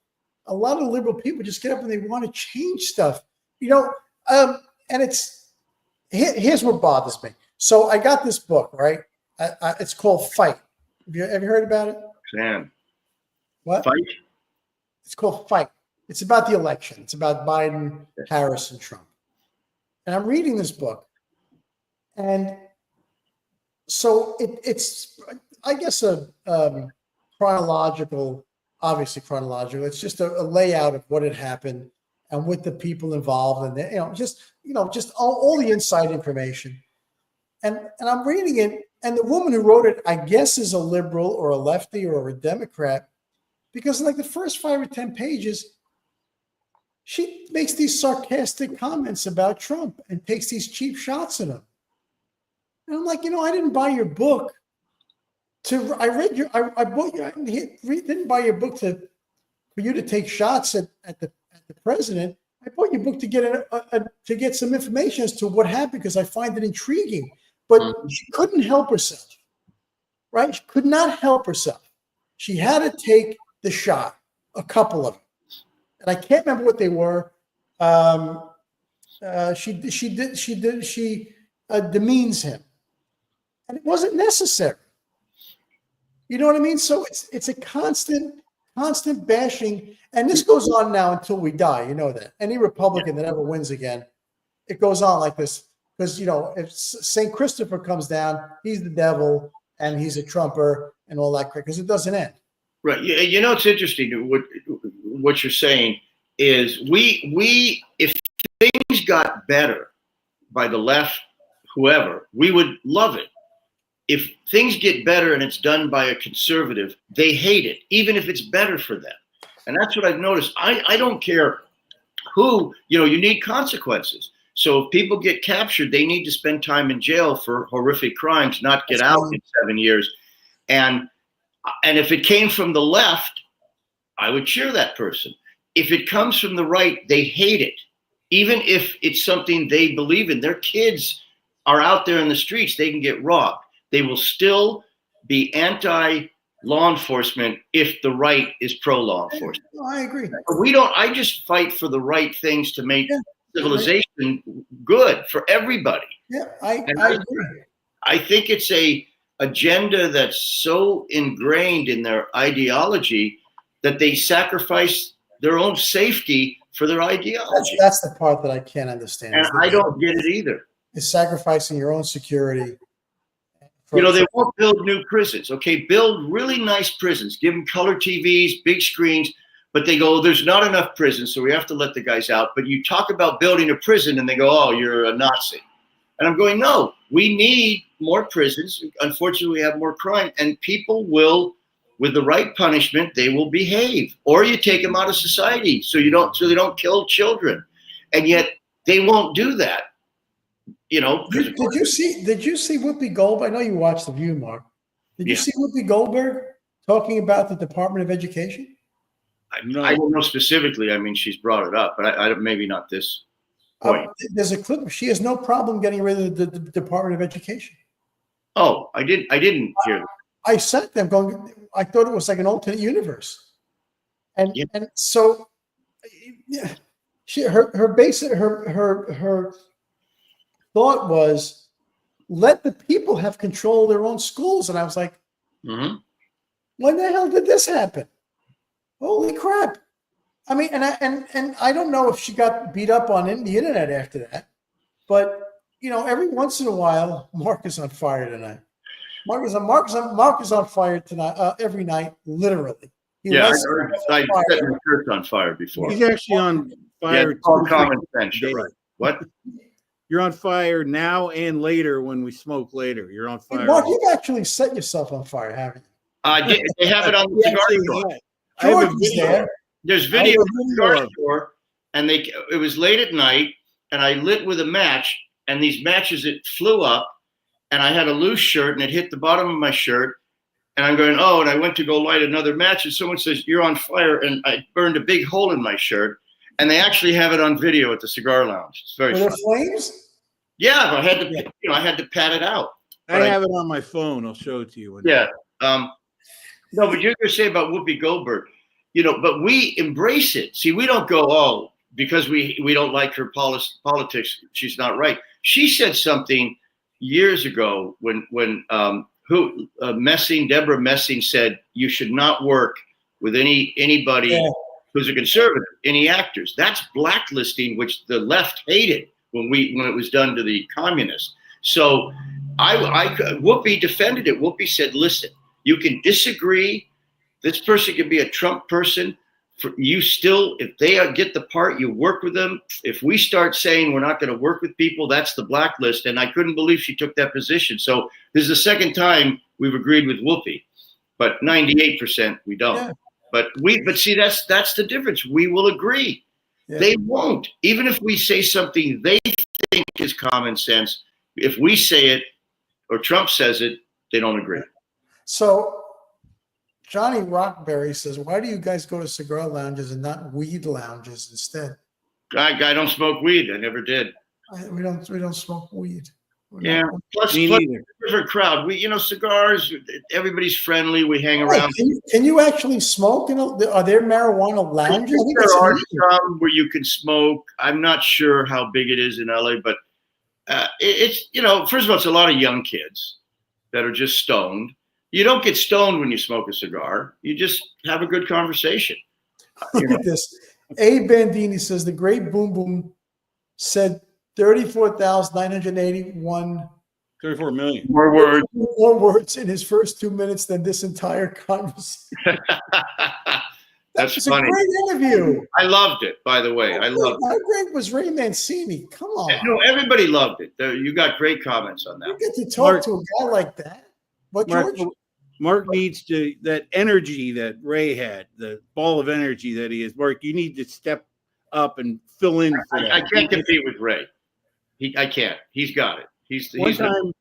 a lot of liberal people just get up and they want to change stuff, and here's what bothers me. So I got this book, right? It's called Fight. Have you heard about it? Sam. What? Fight? It's called Fight. It's about the election. It's about Biden, Harris, and Trump. And I'm reading this book. And so it's I guess, a chronological. Obviously chronological. It's just a layout of what had happened and with the people involved, and just all the inside information. And I'm reading it, and the woman who wrote it, I guess, is a liberal or a lefty or a Democrat, because like the first 5 or 10 pages, she makes these sarcastic comments about Trump and takes these cheap shots at him. And I'm like, I didn't buy your book. I didn't buy your book for you to take shots at the president. I bought your book to get some information as to what happened, because I find it intriguing. But she couldn't help herself, right? She could not help herself. She had to take the shot, a couple of them, and I can't remember what they were. She demeans him, and it wasn't necessary. You know what I mean? So it's a constant bashing, and this goes on now until we die. You know that. Any Republican that ever wins again, it goes on like this, because if St. Christopher comes down, he's the devil and he's a Trumper and all that crap, because it doesn't end. Right. It's interesting. What you're saying is we if things got better by the left, whoever, we would love it. If things get better and it's done by a conservative, they hate it, even if it's better for them. And that's what I've noticed. I don't care who, you need consequences. So if people get captured, they need to spend time in jail for horrific crimes, not get out in 7 years. And if it came from the left, I would cheer that person. If it comes from the right, they hate it. Even if it's something they believe in. Their kids are out there in the streets, they can get robbed. They will still be anti-law enforcement if the right is pro-law enforcement. I agree. I just fight for the right things to make civilization good for everybody. Yeah, I agree. I think it's a agenda that's so ingrained in their ideology that they sacrifice their own safety for their ideology. That's the part that I can't understand. And I don't get it either. Is sacrificing your own security. They won't build new prisons. Okay, build really nice prisons. Give them color TVs, big screens. But they go, there's not enough prisons, so we have to let the guys out. But you talk about building a prison, and they go, oh, you're a Nazi. And I'm going, no, we need more prisons. Unfortunately, we have more crime. And people will, with the right punishment, they will behave. Or you take them out of society so they don't kill children. And yet they won't do that. Did you see Whoopi Goldberg? I know you watched The View, Mark. Did you see Whoopi Goldberg talking about the Department of Education? I don't know specifically. I mean, she's brought it up, but I maybe not this point. There's a clip. She has no problem getting rid of the Department of Education. Oh, I didn't hear that. I sent them going. I thought it was like an alternate universe, and so her thought was, let the people have control of their own schools. And I was like, when the hell did this happen? Holy crap. I mean, and I don't know if she got beat up on the internet after that, but every once in a while, Mark is on fire tonight. Mark is on fire tonight, every night, literally. I set my shirt on fire before. He's actually on fire. It's all common sense, right? What? You're on fire now and later when we smoke later. You're on fire. Mark, you've actually set yourself on fire, haven't you? They have it on the cigar store. George is there. There's video of the cigar store, and it was late at night, and I lit with a match, and these matches, it flew up, and I had a loose shirt, and it hit the bottom of my shirt, and I'm going, and I went to go light another match, and someone says, you're on fire, and I burned a big hole in my shirt, and they actually have it on video at the cigar lounge. It's very funny. Were there flames? Yeah, I had to pat it out. I have it on my phone. I'll show it to you. No, but you're going to say about Whoopi Goldberg, but we embrace it. See, we don't go, because we don't like her politics, she's not right. She said something years ago when Deborah Messing said you should not work with anybody who's a conservative, any actors. That's blacklisting, which the left hated when it was done to the communists. So Whoopi defended it. Whoopi said, listen, you can disagree. This person can be a Trump person. If they get the part, you work with them. If we start saying we're not going to work with people, that's the blacklist. And I couldn't believe she took that position. So this is the second time we've agreed with Whoopi, but 98% we don't. Yeah. But see, that's the difference. We will agree. Yeah. They won't. Even if we say something they think is common sense, if we say it or Trump says it, they don't agree. So Johnny Rockberry says, why do you guys go to cigar lounges and not weed lounges instead? I don't smoke weed. I never did. We don't smoke weed. Plus different crowd. Cigars, everybody's friendly. We hang around. Can you actually smoke? Are there marijuana lounges? There are some where you can smoke. I'm not sure how big it is in LA, but it's, first of all, it's a lot of young kids that are just stoned. You don't get stoned when you smoke a cigar. You just have a good conversation. Look at this. A. Bandini says the great Boom Boom said 34,981. 34 million. More words. More words in his first 2 minutes than this entire conversation. That's funny. A great interview. I loved it, by the way. I loved it. How great was Ray Mancini? Come on. No, everybody loved it. You got great comments on that. You get to talk to a guy like that. But Mark needs that energy that Ray had, the ball of energy that he is. Mark, you need to step up and fill in for that. I can't compete with Ray. I can't. He's got it. One time,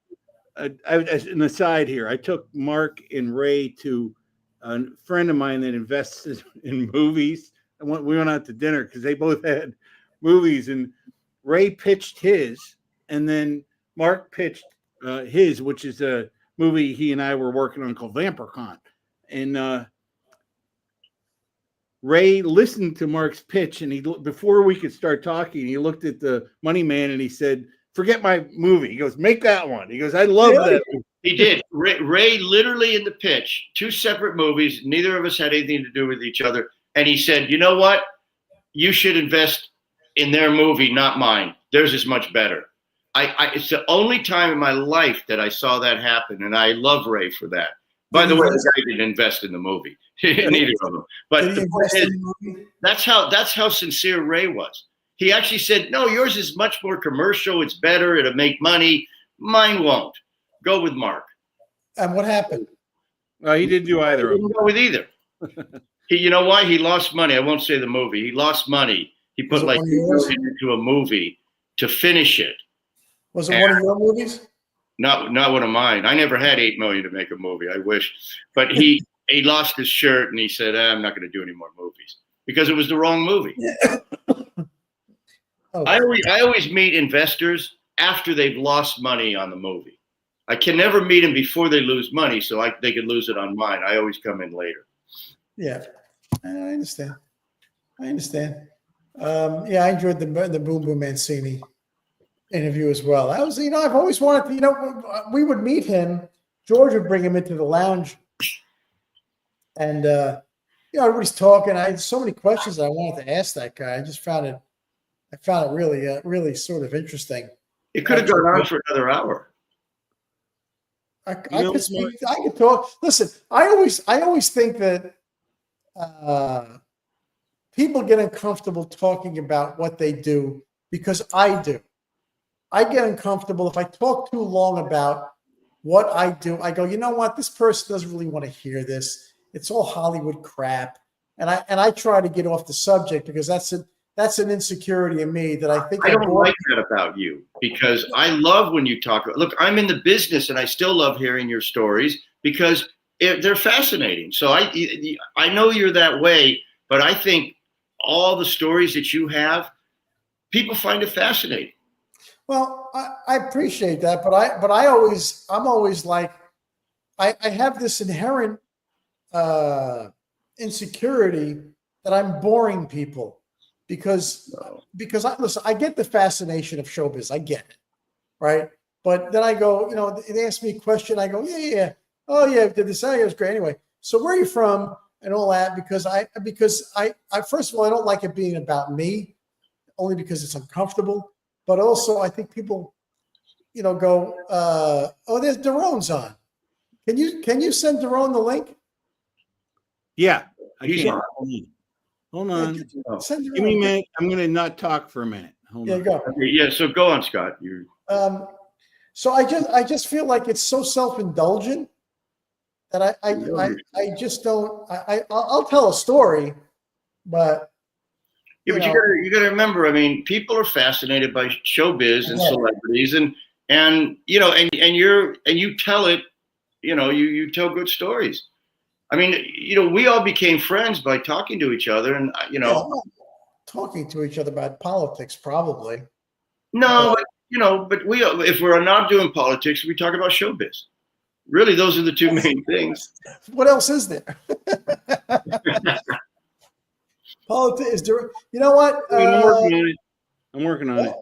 as an aside here, I took Mark and Ray to a friend of mine that invests in movies. We went out to dinner because they both had movies, and Ray pitched his, and then Mark pitched his, which is a movie he and I were working on called Vampircon. And Ray listened to Mark's pitch, and before we could start talking, he looked at the money man and he said, forget my movie. He goes, make that one. He goes, I love Really? that. He did. Ray literally in the pitch, 2 separate movies. Neither of us had anything to do with each other. And he said, you know what? You should invest in their movie, not mine. Theirs is much better. It's the only time in my life that I saw that happen. And I love Ray for that. By the way, the guy didn't invest in the movie. Neither of them. But the point is, that's how sincere Ray was. He actually said, no, yours is much more commercial. It's better. It'll make money. Mine won't. Go with Mark. And what happened? He didn't do either He of them. didn't go with either. You know why? He lost money. I won't say the movie. He lost money. He put like $2 million into a movie to finish it. Was it one of your movies? Not one of mine. I never had $8 million to make a movie. I wish. But he lost his shirt and he said, I'm not going to do any more movies because it was the wrong movie. Yeah. Oh. I always meet investors after they've lost money on the movie. I can never meet them before they lose money, so they could lose it on mine. I always come in later. Yeah, I understand. Yeah, I enjoyed the Boom Boom Mancini interview as well. I was, I've always wanted to, we would meet him. George would bring him into the lounge, and everybody's talking. I had so many questions that I wanted to ask that guy. I just found it really sort of interesting. It could have gone on for another hour. I could speak. I could talk. Listen, I always think that people get uncomfortable talking about what they do because I do. I get uncomfortable if I talk too long about what I do. I go, you know what? This person doesn't really want to hear this. It's all Hollywood crap, and I try to get off the subject because that's an insecurity in me that I think I don't like that about you because I love when you talk. Look, I'm in the business and I still love hearing your stories because they're fascinating. So I know you're that way, but I think all the stories that you have, people find it fascinating. Well, I appreciate that, but I'm always like, I have this inherent insecurity that I'm boring people. Because I get the fascination of showbiz. I get it, right? But then I go, they ask me a question. I go, yeah. Oh yeah, did this? Oh, yeah, it was great. Anyway, so where are you from and all that? Because I first of all, I don't like it being about me, only because it's uncomfortable. But also, I think people, go, oh, there's Daron's on. Can you send Daron the link? Yeah, He's on. Hold on. Send Give me a minute. I'm going to not talk for a minute. Hold on. Go. Okay, yeah, so go on, Scott. So I just feel like it's so self-indulgent that I just don't. I'll tell a story, but yeah, but you got to remember. I mean, people are fascinated by showbiz and celebrities, and you tell it. You tell good stories. I mean, we all became friends by talking to each other, and talking to each other about politics, probably. No, but if we're not doing politics, we talk about showbiz. Really, those are the two main things. What else is there? Politics is there. You know what? I'm working on it.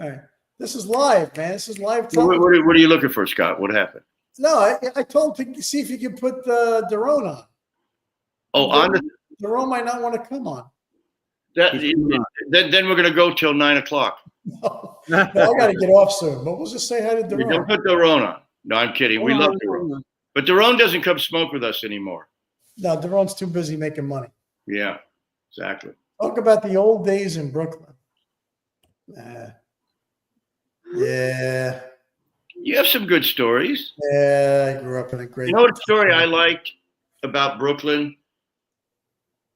All right. This is live, man. This is live. What are you looking for, Scott? What happened? No, I told him to see if you can put Daron on. Oh, Daron might not want to come on. Then we're going to go till 9 o'clock. No, I got to get off soon. But we'll just say hi to Daron. Don't put Daron on. No, I'm kidding. We love Daron. But Daron doesn't come smoke with us anymore. No, Daron's too busy making money. Yeah, exactly. Talk about the old days in Brooklyn. Yeah. You have some good stories. Yeah, I grew up in a great. You know what story I liked about Brooklyn?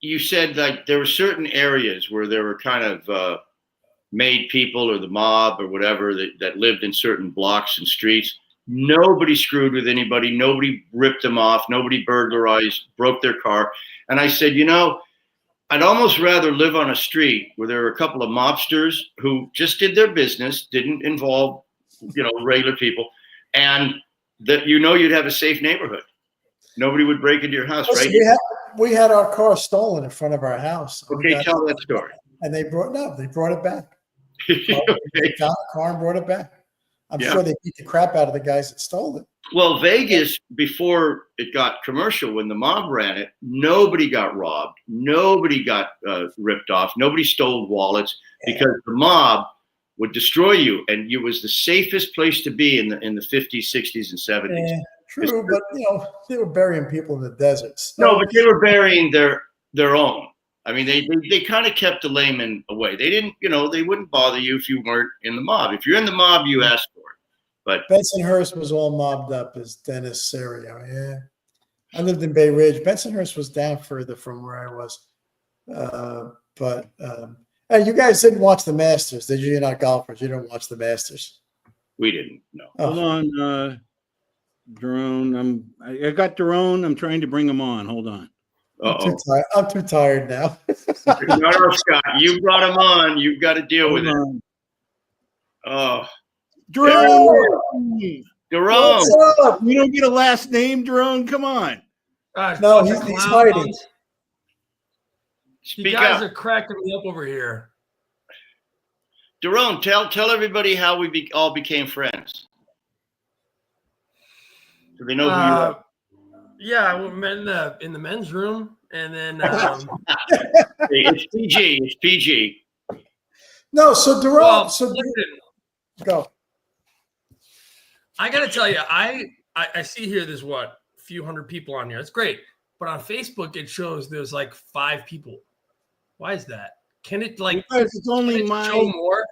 You said like there were certain areas where there were kind of made people or the mob or whatever that lived in certain blocks and streets. Nobody screwed with anybody. Nobody ripped them off. Nobody burglarized, broke their car. And I said, I'd almost rather live on a street where there were a couple of mobsters who just did their business, didn't involve, regular people, and that you'd have a safe neighborhood. Nobody would break into your house, right? We had our car stolen in front of our house. Okay, tell that story. And they brought it back. Okay. Carm brought it back. I'm Yeah. sure they beat the crap out of the guys that stole it. Well, Vegas, before it got commercial, when the mob ran it, nobody got robbed. Nobody got ripped off. Nobody stole wallets because the mob would destroy you. And it was the safest place to be in the 50s, 60s, and 70s. Yeah, true, but they were burying people in the deserts. So, No, but they were burying their own. I mean, they kind of kept the layman away. They didn't, they wouldn't bother you if you weren't in the mob. If you're in the mob, you asked for it. But Bensonhurst was all mobbed up as Dennis Serio. Yeah. I lived in Bay Ridge. Bensonhurst was down further from where I was. Hey, you guys didn't watch the Masters, did you? You're not golfers. You didn't watch the Masters. we didn't. No. Hold on, Daron. I got Daron. I'm trying to bring him on. Hold on. I'm too tired now. No, Scott, you brought him on. You've got to deal with it. On. Oh, Daron. Daron. What's up? You don't get a last name, Daron. Come on. No, he's hiding. You Speak guys up. are cracking me up over here. Daron, tell everybody how we all became friends. Do they know who you are? Yeah, we met in the men's room, and then It's PG. It's PG. No, so Daron, well, so listen, go. I got to tell you, I see here there's a few hundred people on here. That's great, but on Facebook it shows there's like 5 people. Why is that? Can it Because it's only show more?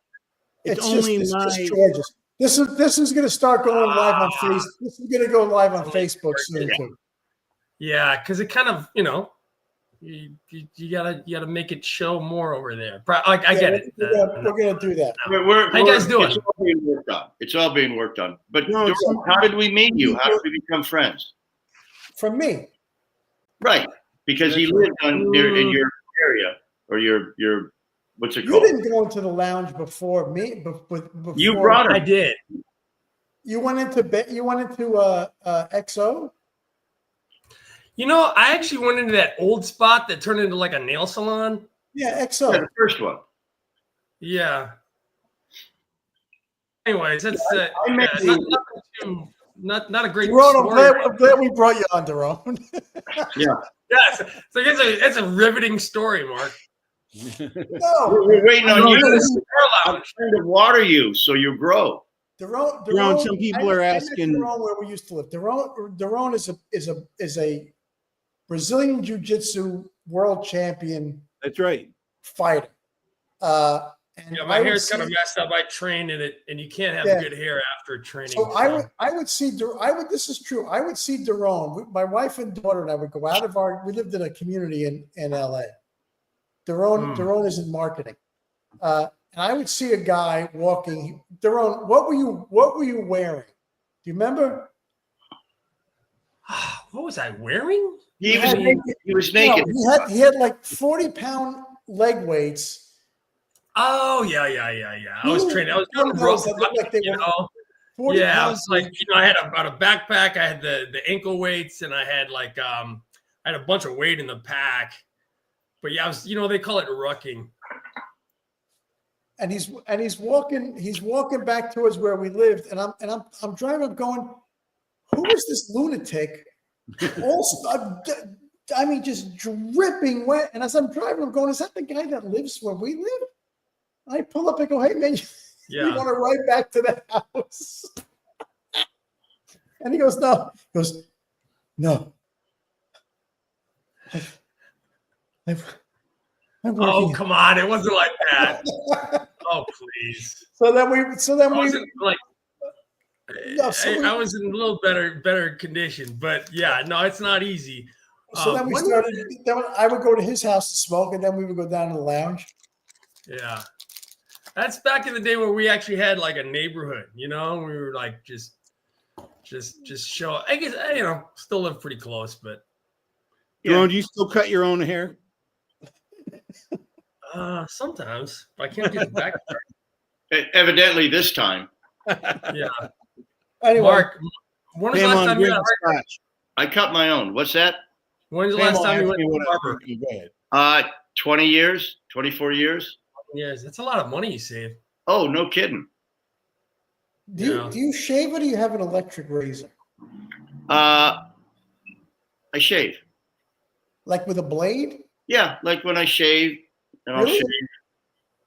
It's only just my. George's. This is going to start going live on Facebook. This is going to go live on Facebook soon too. Yeah, because it kind of you gotta make it show more over there. I get it. We're going to do that. How you guys doing? It's all being worked on. It's all being worked on. But No, Daron, how did we meet you? How did we become friends? From me. Right, because he lived in your area or your what's it You called? didn't go into the lounge before me. Before You brought I him. did. You went into XO. I actually went into that old spot that turned into like a nail salon. Yeah, Yeah, XO. the first one. Yeah. Anyways, that's I met not a great Daron, story. I'm glad we brought you on, Daron. Yeah. Yes, so it's a riveting story, Mark. No, We're waiting on you. Cigar I'm trying to water you so you grow. Daron. Some people are asking. Daron, where we used to live. Daron is a Brazilian Jiu-Jitsu world champion That's right. fighter. And Yeah, my hair's kind of messed up. I trained in it, and you can't have good hair after training. So I would see. This is true. I would see Daron. My wife and daughter and I would go out of we lived in a community in LA. Daron is in marketing. And I would see a guy walking. Daron, what were you wearing? Do you remember? What was I wearing? He was naked. No, he had like 40-pound leg weights. Oh yeah. I was training. I was doing rope. Yeah, I was like, I had about a backpack. I had the ankle weights, and I had I had a bunch of weight in the pack. But yeah, I was, they call it rucking. And he's walking back towards where we lived, and I'm driving. I'm going, who is this lunatic? Just dripping wet. And as I'm driving, I'm going, is that the guy that lives where we live? I pull up and go, hey man, you want to ride back to the house? And he goes, no. He goes, no. Oh, come on. It wasn't like that. Oh, please. So then we I was in a little better condition, but yeah, no, it's not easy. So then we started. Then I would go to his house to smoke, and then we would go down to the lounge. Yeah, that's back in the day where we actually had like a neighborhood. We were like just show. I guess still live pretty close, but. Daron, do you still cut your own hair? Sometimes I can't get it back. Evidently, this time. Yeah. Anyway, Mark, when was the last time you had a haircut? I cut my own. What's that? When's the last time you went to a barber? 20 years, 24 years. Yes, that's a lot of money you save. Oh, no kidding. Do you shave or do you have an electric razor? I shave. Like with a blade? Yeah, like when I shave, and I'll Really? shave.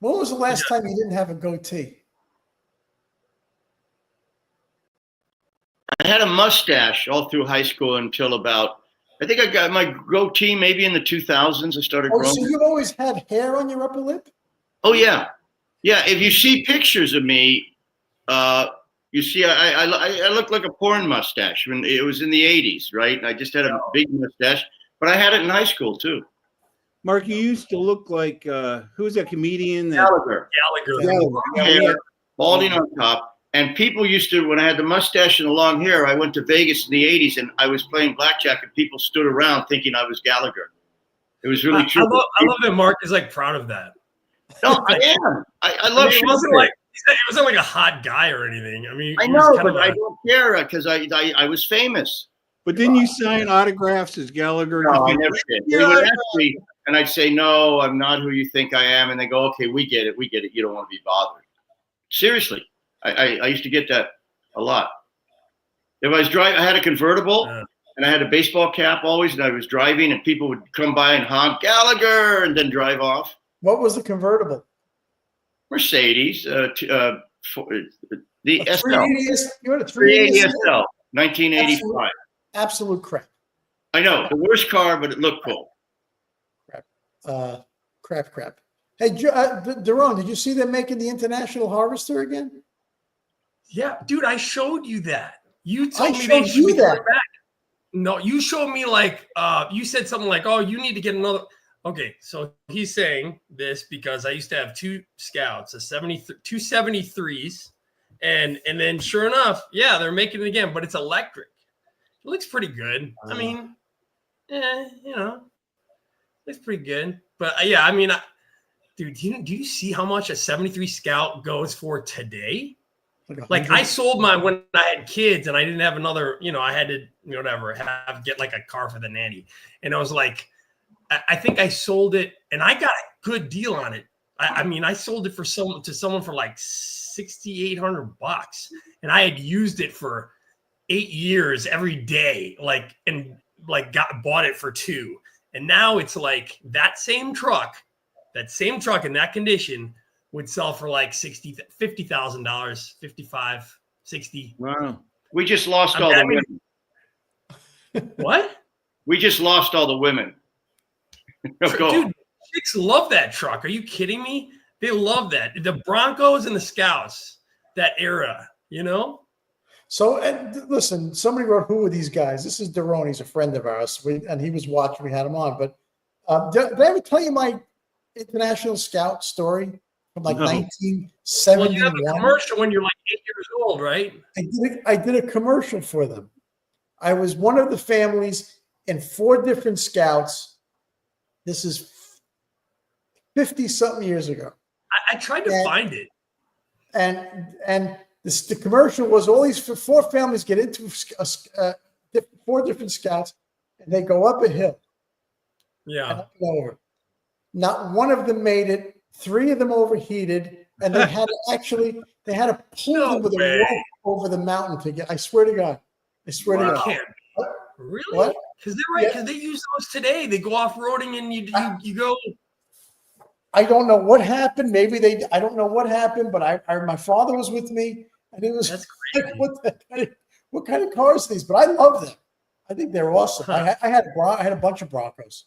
When was the last time you didn't have a goatee? I had a mustache all through high school until about, I think I got my goatee maybe in the 2000s. I started Oh, growing. so you've always had hair on your upper lip? Oh, yeah. Yeah, if you see pictures of me, you see I look like a porn mustache when it was in the 80s, right? I just had a big mustache, but I had it in high school, too. Mark, you used to look like who's that comedian? Gallagher. Gallagher. Balding on top. And people used to, when I had the mustache and the long hair, I went to Vegas in the 80s and I was playing blackjack and people stood around thinking I was Gallagher. It was really true. I love that Mark is like proud of that. No, I am. I love it wasn't like it wasn't like a hot guy or anything. I mean, I know, but I don't care because I was famous. But didn't you sign autographs as Gallagher? No, I never did. They would ask me, and I'd say, no, I'm not who you think I am. And they go, okay, we get it. You don't want to be bothered. Seriously. I used to get that a lot. If I was driving, I had a convertible and I had a baseball cap always, and I was driving, and people would come by and honk Gallagher and then drive off. What was the convertible? Mercedes, the SL. 380S, you had a 380 380S? SL, 1985. Absolute crap. I know, the worst car, but it looked cool. Crap. Hey, Daron, did you see them making the International Harvester again? Yeah, dude, I showed you that. You told me they should be coming back. No, you showed me like you said something like, "Oh, you need to get another." Okay, so he's saying this because I used to have two Scouts, two 73s, and then sure enough, yeah, they're making it again, but it's electric. It looks pretty good. I mean, looks pretty good. But yeah, I mean, dude, do you see how much a 73 Scout goes for today? Like I sold mine when I had kids and I didn't have another, I had to, get like a car for the nanny. And I was like, I think I sold it and I got a good deal on it. I mean, I sold it to someone for like $6,800 and I had used it for 8 years every day, bought it for 2. And now it's like that same truck in that condition would sell for like $50,000, 55, 60. Wow. We just lost all the women. What? We just lost all the women. Dude, chicks love that truck. Are you kidding me? They love that. The Broncos and the Scouts, that era, So, listen, somebody wrote, who are these guys? This is Daron. He's a friend of ours. And he was watching. We had him on. But did I ever tell you my International Scout story? From like 1971. Well, you have a commercial when you're like 8 years old, right? I did a commercial for them. I was one of the families in 4 different Scouts. This is 50-something years ago. I tried to find it. And the commercial was all these 4 families get into 4 different Scouts, and they go up a hill. Yeah. And up and over. Not one of them made it. 3 of them overheated, and they had to pull them with a rope over the mountain to get. I swear to God. To God. Really? What? Because they use those today. They go off roading, and you go. I don't know what happened. Maybe I don't know what happened, but my father was with me, and he was. That's crazy. What kind of cars are these? But I love them. I think they're awesome. I had a bunch of Broncos.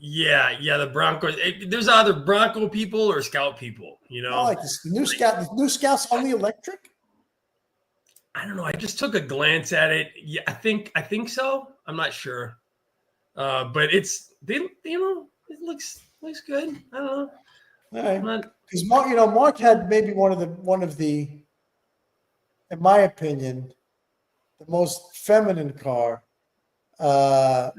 Yeah, the Broncos. There's either Bronco people or Scout people, I like this. The new Scouts only electric? I don't know. I just took a glance at it. Yeah, I think so. I'm not sure. But it looks good. I don't know. All right. Because Mark had maybe one of the, in my opinion, the most feminine car. God.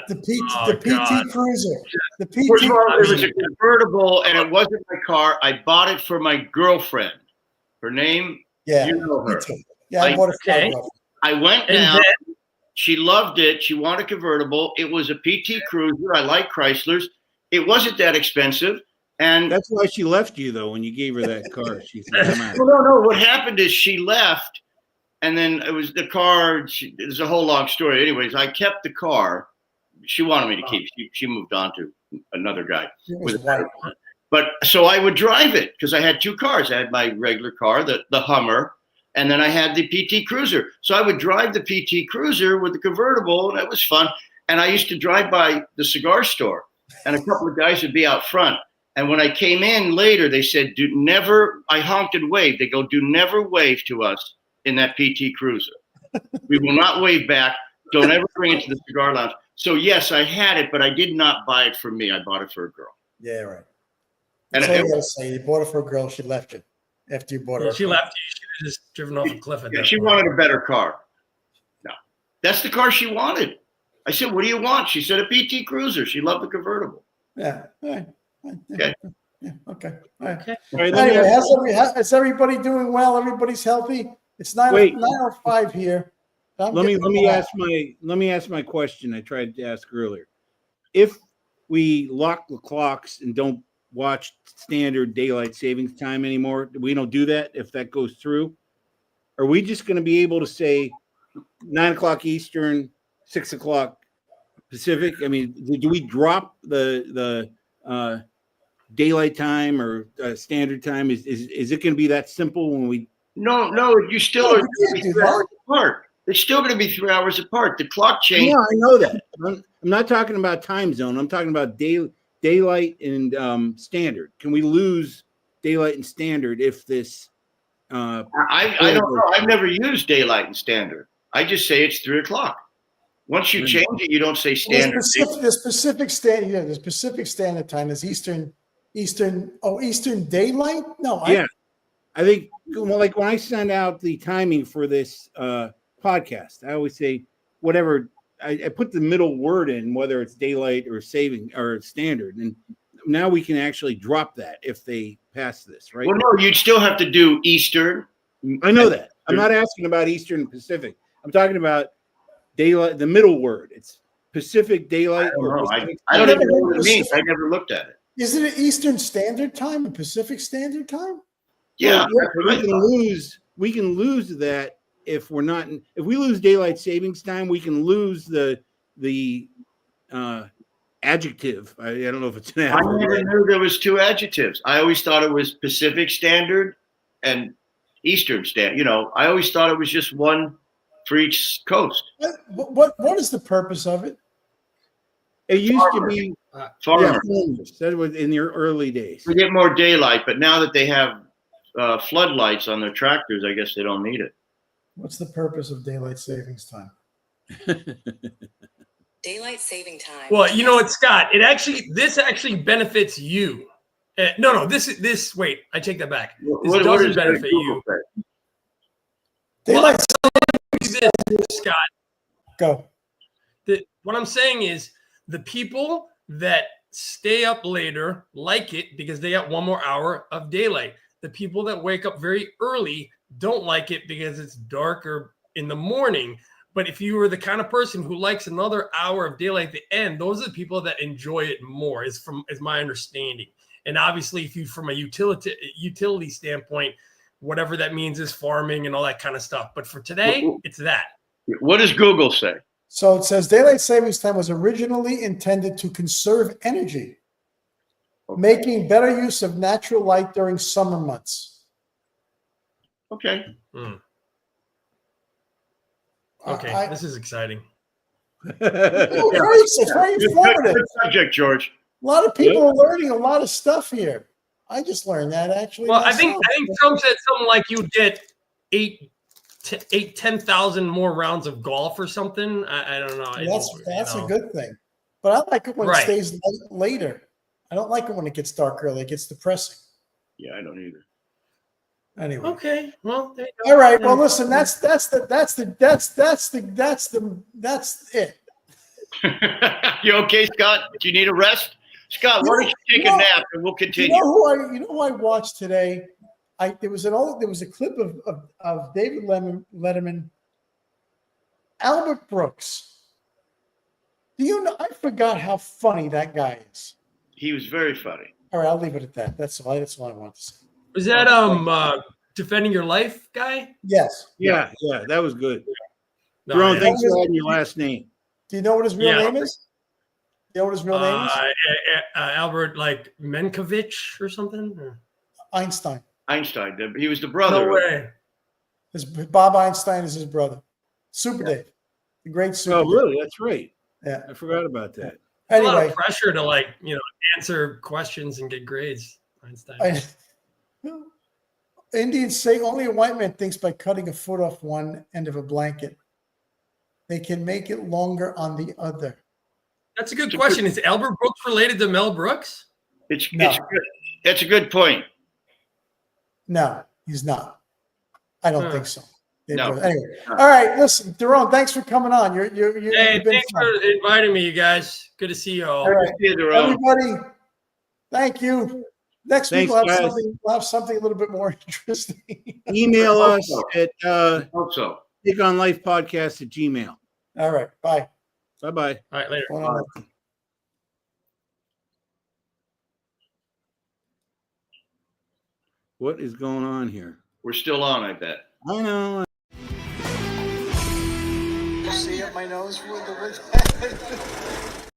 The PT Cruiser. The PT First of all, it was Cruiser. a convertible, and it wasn't my car. I bought it for my girlfriend. Her name, you know her. Yeah, I bought it for her. I went down. She loved it. She wanted a convertible. It was a PT Cruiser. I like Chryslers. It wasn't that expensive. And that's why she left you, though, when you gave her that car. She said, "Come on." no. What happened is she left, and then it was the car. It's a whole long story. Anyways, I kept the car. She wanted me to keep. She moved on to another guy with a better one. But so I would drive it because I had two cars. I had my regular car, the Hummer, and then I had the PT Cruiser. So I would drive the PT Cruiser with the convertible, and that was fun. And I used to drive by the cigar store, and a couple of guys would be out front. And when I came in later, they said, "Do never." I honked and waved. They go, "Do never wave to us in that PT Cruiser. We will not wave back. Don't ever bring it to the cigar lounge." So yes, I had it, but I did not buy it for me. I bought it for a girl. Yeah, right. And That's all you gotta say. You bought it for a girl. She left you after you bought it. Well, she left you. She could have just driven off a cliff at that she point. wanted a better car. No, that's the car she wanted. I said, "What do you want?" She said, "A PT Cruiser." She loved the convertible. Yeah. All right. Okay. Yeah. Okay. All right. Okay. All right, Anyway, is everybody doing well? Everybody's healthy. It's 9:05 here. Let me ask my question I tried to ask earlier. If we lock the clocks and don't watch standard daylight savings time anymore, we don't do that if that goes through, are we just going to be able to say 9 o'clock Eastern, 6 o'clock Pacific? I mean, do we drop the daylight time or standard time? Is it going to be that simple when we? No, you still are going to be 3 hours apart. It's still going to be 3 hours apart. The clock changed. Yeah, I know that. I'm not talking about time zone. I'm talking about daylight and standard. Can we lose daylight and standard if this? I don't know. I've never used daylight and standard. I just say it's 3 o'clock. Once you change it, you don't say standard. The specific standard. Yeah, the specific standard time is Eastern. Eastern daylight. No. Yeah, I think. Well, like when I send out the timing for this podcast, I always say whatever. I put the middle word in, whether it's daylight or saving or standard, and now we can actually drop that if they pass this, right? Well, no, you'd still have to do Eastern. I know that. I'm not asking about Eastern and Pacific. I'm talking about daylight, the middle word. It's Pacific daylight. I don't even know what it means. I never looked at it. Isn't it Eastern Standard Time and Pacific Standard Time? Yeah, we can lose that if we're not. If we lose daylight savings time, we can lose the adjective. I don't know if it's an adjective. I never knew there was two adjectives. I always thought it was Pacific Standard and Eastern Standard. I always thought it was just one for each coast. What is the purpose of it? It used to be farmers. That was in your early days. We get more daylight, but now that they have floodlights on their tractors, I guess they don't need it. What's the purpose of daylight savings time? Daylight saving time. Well, you know what, Scott? This actually benefits you. No. This. Wait, I take that back. This doesn't benefit you. Daylight saving, Scott. Go. What I'm saying is the people that stay up later like it because they got one more hour of daylight. The people that wake up very early don't like it because it's darker in the morning. But if you were the kind of person who likes another hour of daylight at the end, those are the people that enjoy it more, is my understanding. And obviously, if you from a utility standpoint, whatever that means is farming and all that kind of stuff. But for today, it's that. What does Google say? So it says daylight savings time was originally intended to conserve energy, making better use of natural light during summer months. Okay. Okay, this is exciting. It's very informative. Good subject, George. A lot of people are learning a lot of stuff here. I just learned that actually. Well, I think Trump said something like you get 10,000 more rounds of golf or something. I don't know. That's a good thing. But I like it when it stays later. I don't like it when it gets dark early. It gets depressing. Yeah, I don't either. Anyway. Okay. Well, there you go. All right. Well, listen. That's it. You okay, Scott? Do you need a rest? Scott, why don't you take a nap and we'll continue? You know who I watched today? There was a clip of David Letterman, Albert Brooks. Do you know? I forgot how funny that guy is. He was very funny. All right, I'll leave it at that. That's all I want to say. Was that Defending Your Life guy? Yes. Yeah, that was good. No, Jerome, yeah. thanks for adding your last name. Do you know what his real Yeah. name is? You know what his real name is? Albert like Menkovich or something? Or? Einstein. Einstein. He was the brother. No way. Bob Einstein is his brother. Super Dave. The great Super Oh, Dave. really? That's right. Yeah. I forgot about that. A lot Anyway. of pressure to answer questions and get grades. Einstein. Indians say only a white man thinks by cutting a foot off one end of a blanket, they can make it longer on the other. That's a good question. Is Albert Brooks related to Mel Brooks? It's good. That's a good point. No, he's not. I don't think so. No. Anyway, all right. Listen, Daron, thanks for coming on. Hey, thanks for inviting me, you guys. Good to see you all. All right, everybody. Thank you. Next week Thanks, we'll have something a little bit more interesting. Email us at Also, takeonlifepodcast@gmail.com. All right. Bye. Bye-bye. All right, later. Bye. What is going on here? we're still on, I bet. I know. You see it, my nose with the